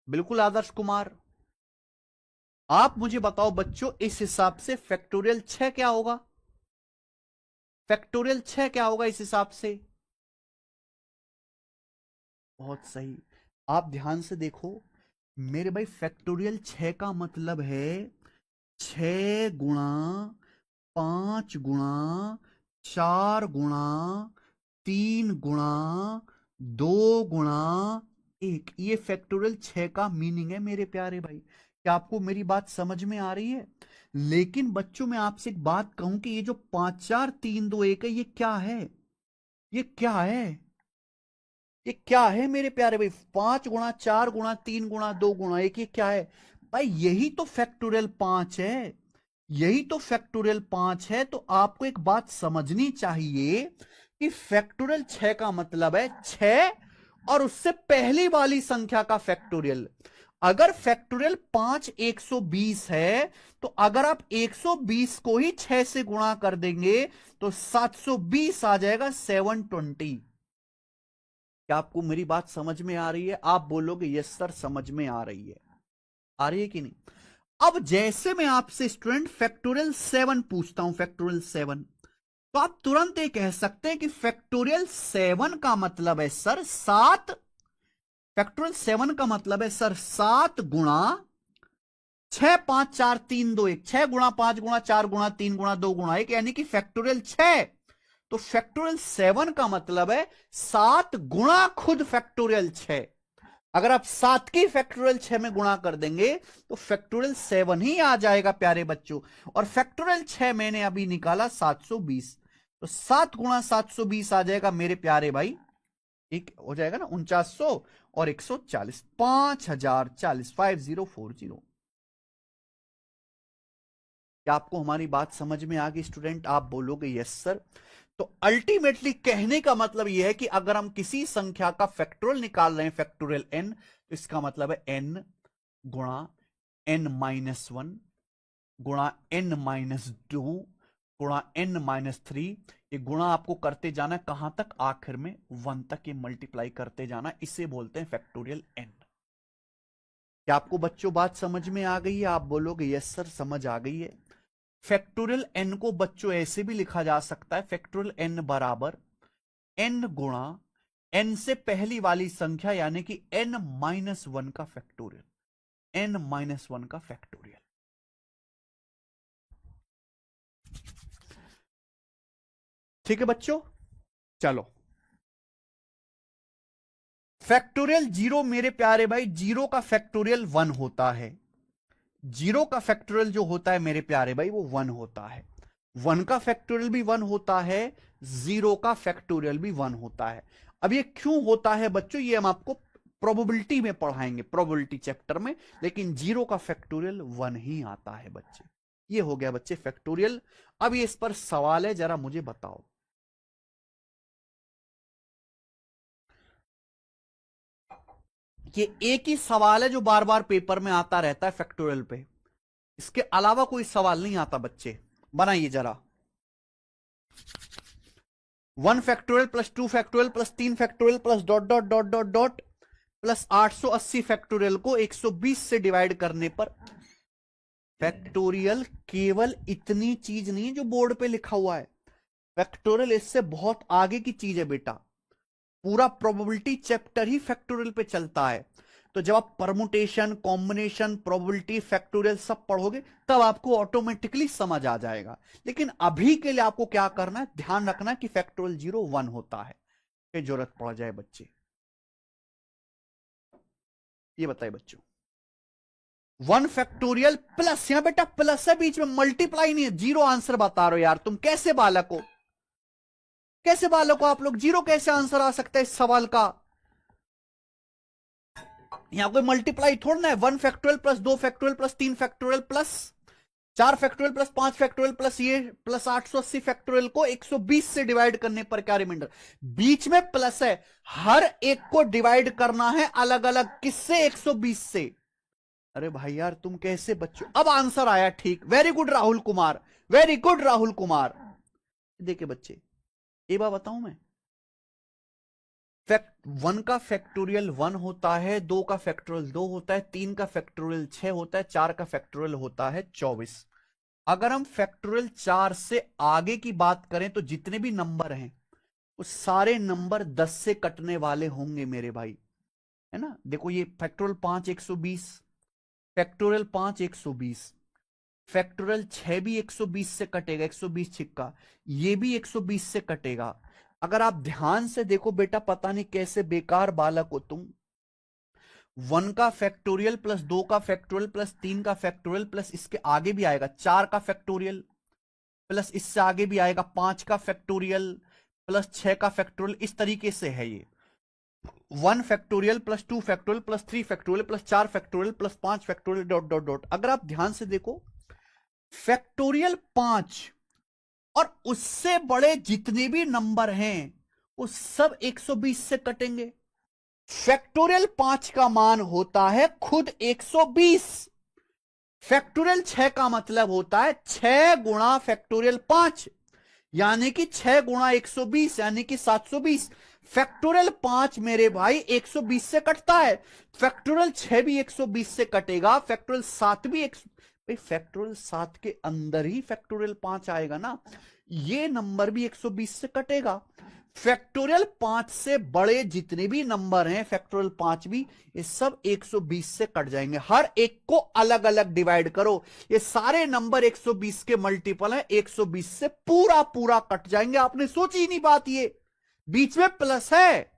बिल्कुल आदर्श कुमार। आप मुझे बताओ बच्चों इस हिसाब से फैक्टोरियल 6 क्या होगा? फैक्टोरियल 6 क्या होगा इस हिसाब से? बहुत सही। आप ध्यान से देखो मेरे भाई, फैक्टोरियल 6 का मतलब है 6 गुणा 5 गुणा 4 गुणा 3 गुणा 2 गुणा 1, ये फैक्टोरियल 6 का मीनिंग है मेरे प्यारे भाई। क्या आपको मेरी बात समझ में आ रही है? लेकिन बच्चों मैं आपसे एक बात कहूं कि ये जो 5 4 3 2 1 है, ये क्या है? ये क्या है? ये क्या है मेरे प्यारे भाई? 5 गुणा 4 गुणा 3 गुणा 2 गुणा 1, ये क्या है भाई? यही तो फैक्टोरियल 5 है, यही तो फैक्टोरियल 5 है। तो आपको एक बात समझनी चाहिए कि फैक्टोरियल 6 का मतलब है 6 और उससे पहली वाली संख्या का फैक्टोरियल। अगर फैक्टोरियल 5 120 है, तो अगर आप 120 को ही 6 से गुणा कर देंगे तो 720 आ जाएगा, 720। क्या आपको मेरी बात समझ में आ रही है? आप बोलोगे यस सर समझ में आ रही है। आ रही है कि नहीं? अब जैसे मैं आपसे स्टूडेंट फैक्टोरियल 7 पूछता हूं, फैक्टोरियल 7, तो आप तुरंत ये कह सकते हैं कि फैक्टोरियल 7 का मतलब है सर 7। फैक्टोरियल 7 का मतलब है सर 7 गुणा 6 5 4 3 2 1, 6 गुणा 5 गुणा 4 गुणा 3 गुणा 2 गुणा 1, यानी कि फैक्टोरियल 6। तो फैक्टोरियल 7 का मतलब है 7 गुणा खुद फैक्टोरियल 6। अगर आप 7 की फैक्टोरियल 6 में गुणा कर देंगे तो फैक्टोरियल 7 ही आ जाएगा प्यारे बच्चों। और फैक्टोरियल 6 मैंने अभी निकाला 720, तो 7 गुणा 720 आ जाएगा मेरे प्यारे भाई, एक हो जाएगा ना 4900 और 140, 5040, 5040। क्या आपको हमारी बात समझ में आ गई स्टूडेंट? आप बोलोगे यस सर। तो अल्टीमेटली कहने का मतलब यह है कि अगर हम किसी संख्या का फैक्टोरियल निकाल रहे हैं, फैक्टोरियल एन, तो इसका मतलब है एन गुणा n-1 गुणा n-2 गुणा n-3। ये गुणा आपको करते जाना है कहां तक? आखिर में 1 तक ये मल्टीप्लाई करते जाना, इसे बोलते हैं फैक्टोरियल एन। क्या आपको बच्चों बात समझ में आ गई है? आप बोलोगे यस सर समझ आ गई है। फैक्टोरियल एन को बच्चों ऐसे भी लिखा जा सकता है, फैक्टोरियल एन बराबर एन गुणा एन से पहली वाली संख्या यानी कि n-1 का फैक्टोरियल। n-1 का फैक्टोरियल। ठीक है बच्चों, चलो फैक्टोरियल जीरो मेरे प्यारे भाई, जीरो का फैक्टोरियल 1 होता है। जीरो का फैक्टोरियल जो होता है मेरे प्यारे भाई वो 1 होता है। 1 का फैक्टोरियल भी 1 होता है, जीरो का फैक्टोरियल भी 1 होता है। अब ये क्यों होता है बच्चों, ये हम आपको प्रोबेबिलिटी में पढ़ाएंगे, प्रोबेबिलिटी चैप्टर में। लेकिन जीरो का फैक्टोरियल 1 ही आता है बच्चे। ये हो गया बच्चे फैक्टोरियल। अब ये इस पर सवाल है, जरा मुझे बताओ। ये एक ही सवाल है जो बार बार पेपर में आता रहता है फैक्टोरियल पे, इसके अलावा कोई सवाल नहीं आता बच्चे। बनाइए जरा। 1 factorial plus 2 factorial plus 3 factorial plus dot dot dot dot dot plus 880 factorial को 120 से डिवाइड करने पर फैक्टोरियल केवल इतनी चीज नहीं जो बोर्ड पे लिखा हुआ है। फैक्टोरियल इससे बहुत आगे की चीज है बेटा। पूरा प्रोबेबिलिटी चैप्टर ही फैक्टोरियल पे चलता है। तो जब आप परमुटेशन, कॉम्बिनेशन, प्रोबेबिलिटी, फैक्टोरियल सब पढ़ोगे तब आपको ऑटोमेटिकली समझ आ जाएगा। लेकिन अभी के लिए आपको क्या करना है, ध्यान रखना कि फैक्टोरियल 0 1 होता है, फिर जरूरत पड़ जाए बच्चे। ये बताइए बच्चों, 1 फैक्टोरियल प्लस, यहां बेटा प्लस है बीच में, मल्टीप्लाई नहीं है। जीरो आंसर बता रहे हो यार तुम, कैसे बालक हो, कैसे बालक हो आप लोग, जीरो कैसे आंसर आ सकता है इस सवाल का। यहां कोई मल्टीप्लाई थोड़ा ना है। 1 factorial plus 2 factorial plus 3 factorial plus 4 factorial plus 5 factorial plus ये प्लस 880 फैक्टोरियल को 120 से डिवाइड करने पर क्या रिमाइंडर, बीच में प्लस है। हर एक को डिवाइड करना है अलग अलग, किससे, 120 से। अरे भाई यार तुम कैसे बच्चों, अब आंसर आया ठीक, very good Rahul Kumar, very good Rahul Kumar. देखिए बच्चे, ये बात बताऊं मैं, फैक्ट 1 का फैक्टोरियल 1 होता है, 2 का फैक्टोरियल 2 होता है, 3 का फैक्टोरियल 6 होता है, 4 का फैक्टोरियल होता है 24। अगर हम फैक्टोरियल 4 से आगे की बात करें तो जितने भी नंबर हैं वो सारे नंबर 10 से कटने वाले होंगे मेरे भाई, है ना। देखो ये फैक्टोरियल 5 120, फैक्टोरियल 5 120, फैक्टोरियल 6 भी 120 से कटेगा, 120 छिक्का, ये भी 120 से कटेगा। अगर आप ध्यान से देखो बेटा, पता नहीं कैसे बेकार बालक हो तुम, 1 का फैक्टोरियल प्लस 2 का फैक्टोरियल प्लस 3 का फैक्टोरियल प्लस इसके आगे भी आएगा 4 का फैक्टोरियल प्लस इससे आगे भी आएगा 5 का फैक्टोरियल प्लस 6 का फैक्टोरियल, इस तरीके से है ये। 1 factorial plus 2 factorial plus 3 factorial plus 4 factorial plus 5 factorial dot dot dot. अगर आप ध्यान से देखो, फैक्टोरियल 5 और उससे बड़े जितने भी नंबर हैं वो सब 120 से कटेंगे। फैक्टोरियल 5 का मान होता है खुद 120। फैक्टोरियल 6 का मतलब होता है 6 गुणा फैक्टोरियल 5, यानी कि 6 गुणा 120 यानी कि 720। फैक्टोरियल 5 मेरे भाई 120 से कटता है, फैक्टोरियल 6 भी 120 से कटेगा, फैक्टोरियल 7 भी फैक्टोरियल 7 के अंदर ही फैक्टोरियल 5 आएगा ना, ये नंबर भी 120 से कटेगा। फैक्टोरियल 5 से बड़े जितने भी नंबर हैं, फैक्टोरियल 5 भी, ये सब 120 से कट जाएंगे। हर एक को अलग अलग डिवाइड करो, ये सारे नंबर 120 के मल्टीपल हैं, 120 से पूरा पूरा कट जाएंगे। आपने सोची ही नहीं बात, ये बीच में प्लस है।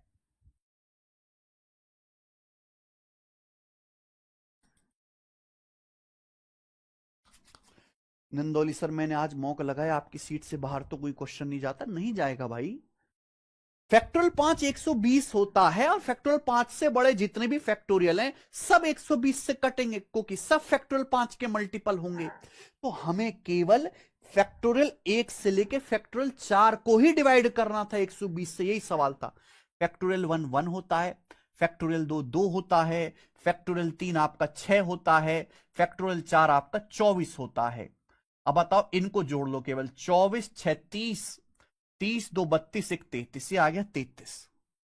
नंदोली सर, मैंने आज मौका लगाया, आपकी सीट से बाहर तो कोई क्वेश्चन नहीं जाता, नहीं जाएगा भाई। फैक्टोरियल 5 120 होता है और फैक्टोरियल 5 से बड़े जितने भी फैक्टोरियल हैं सब 120 से कटेंगे, क्योंकि सब फैक्टोरियल 5 के मल्टीपल होंगे। तो हमें केवल फैक्टोरियल 1 से लेके फैक्टोरियल 4 को ही डिवाइड करना था 120 से, यही सवाल था। फैक्टोरियल 1 1 होता है, फैक्टोरियल 2 2 होता है, फैक्टोरियल 3 आपका 6 होता है, फैक्टोरियल 4 आपका 24 होता है। अब बताओ इनको जोड़ लो, केवल 24 6 30, 30 2 32 1 33, ये आ गया 33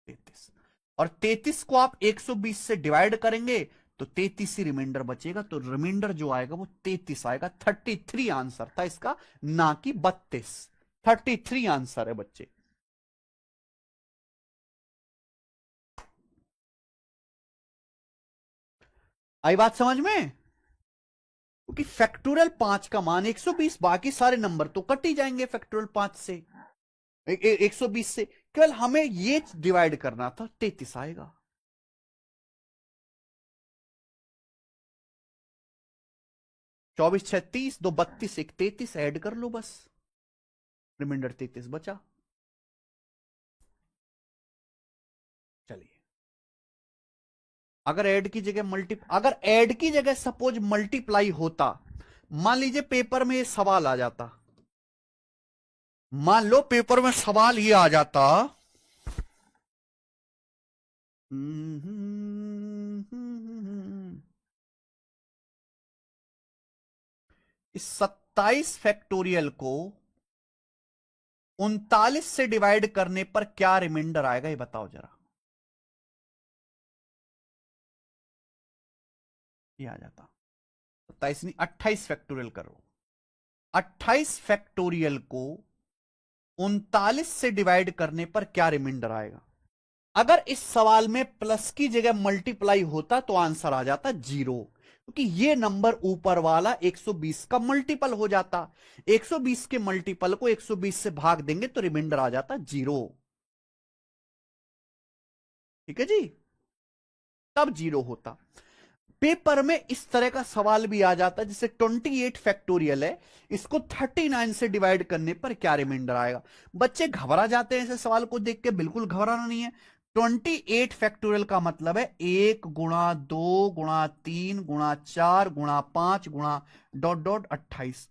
33। और 33 को आप 120 से डिवाइड करेंगे तो 33 ही रिमाइंडर बचेगा, तो रिमाइंडर जो आएगा वो 33 आएगा। 33 आंसर था इसका, ना कि 32। 33 आंसर है बच्चे। आई बात समझ में? क्योंकि फैक्टोरियल 5 का मान 120, बाकी सारे नंबर तो कट ही जाएंगे फैक्टोरियल 5 से, 120 से। केवल हमें ये डिवाइड करना था, 33 आएगा। चौबीस 36, 2 32, 1 33, ऐड कर लो बस, रिमाइंडर 33 बचा। चलिए, अगर ऐड की जगह सपोज मल्टीप्लाई होता, मान लीजिए पेपर में ये सवाल आ जाता, मान लो पेपर में सवाल ये आ जाता, इस 27 फैक्टोरियल को 39 से डिवाइड करने पर क्या रिमाइंडर आएगा, ये बताओ जरा। ये आ जाता 27 नहीं, 28 फैक्टोरियल करो। 28 फैक्टोरियल को 39 से डिवाइड करने पर क्या रिमाइंडर आएगा? अगर इस सवाल में प्लस की जगह मल्टीप्लाई होता तो आंसर आ जाता 0, क्योंकि ये नंबर ऊपर वाला 120 का मल्टीपल हो जाता। 120 के मल्टीपल को 120 से भाग देंगे तो रिमाइंडर आ जाता 0। ठीक है जी, तब 0 होता। पेपर में इस तरह का सवाल भी आ जाता, जैसे 28 फैक्टोरियल है, इसको 39 से डिवाइड करने पर क्या रिमाइंडर आएगा। बच्चे घबरा जाते हैं ऐसे सवाल को देख के, बिल्कुल घबराना नहीं है। 28 फैक्टोरियल का मतलब है 1 गुणा 2 गुणा 3 गुणा 4 गुणा 5 गुणा डॉट डॉट 28,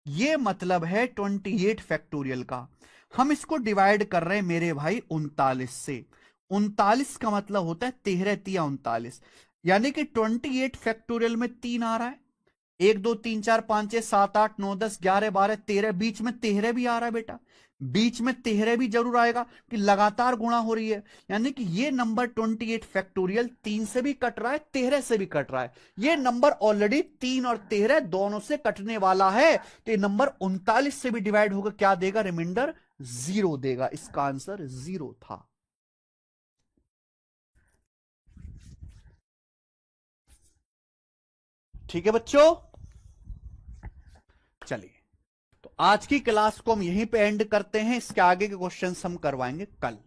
ये मतलब है 28 फैक्टोरियल का। हम इसको डिवाइड कर रहे हैं मेरे भाई 39 से। 39 का मतलब होता है 13 तिया 39, यानी कि 28 फैक्टोरियल में 3 आ रहा है, 1 2 3 4 5 6 7 8 9 10 11 12 13, बीच में 13 भी आ रहा है बेटा, बीच में 13 भी जरूर आएगा कि लगातार गुणा हो रही है। यानी कि ये नंबर 28 फैक्टोरियल 3 से भी कट रहा है, 13 से भी कट रहा है। ये नंबर ऑलरेडी 3 और 13 दोनों से कटने वाला है, तो ये नंबर 39 से भी डिवाइड होकर क्या देगा, रिमाइंडर 0 देगा। इसका आंसर 0 था। ठीक है बच्चों, चलिए तो आज की क्लास को हम यहीं पे एंड करते हैं। इसके आगे के क्वेश्चंस हम करवाएंगे कल।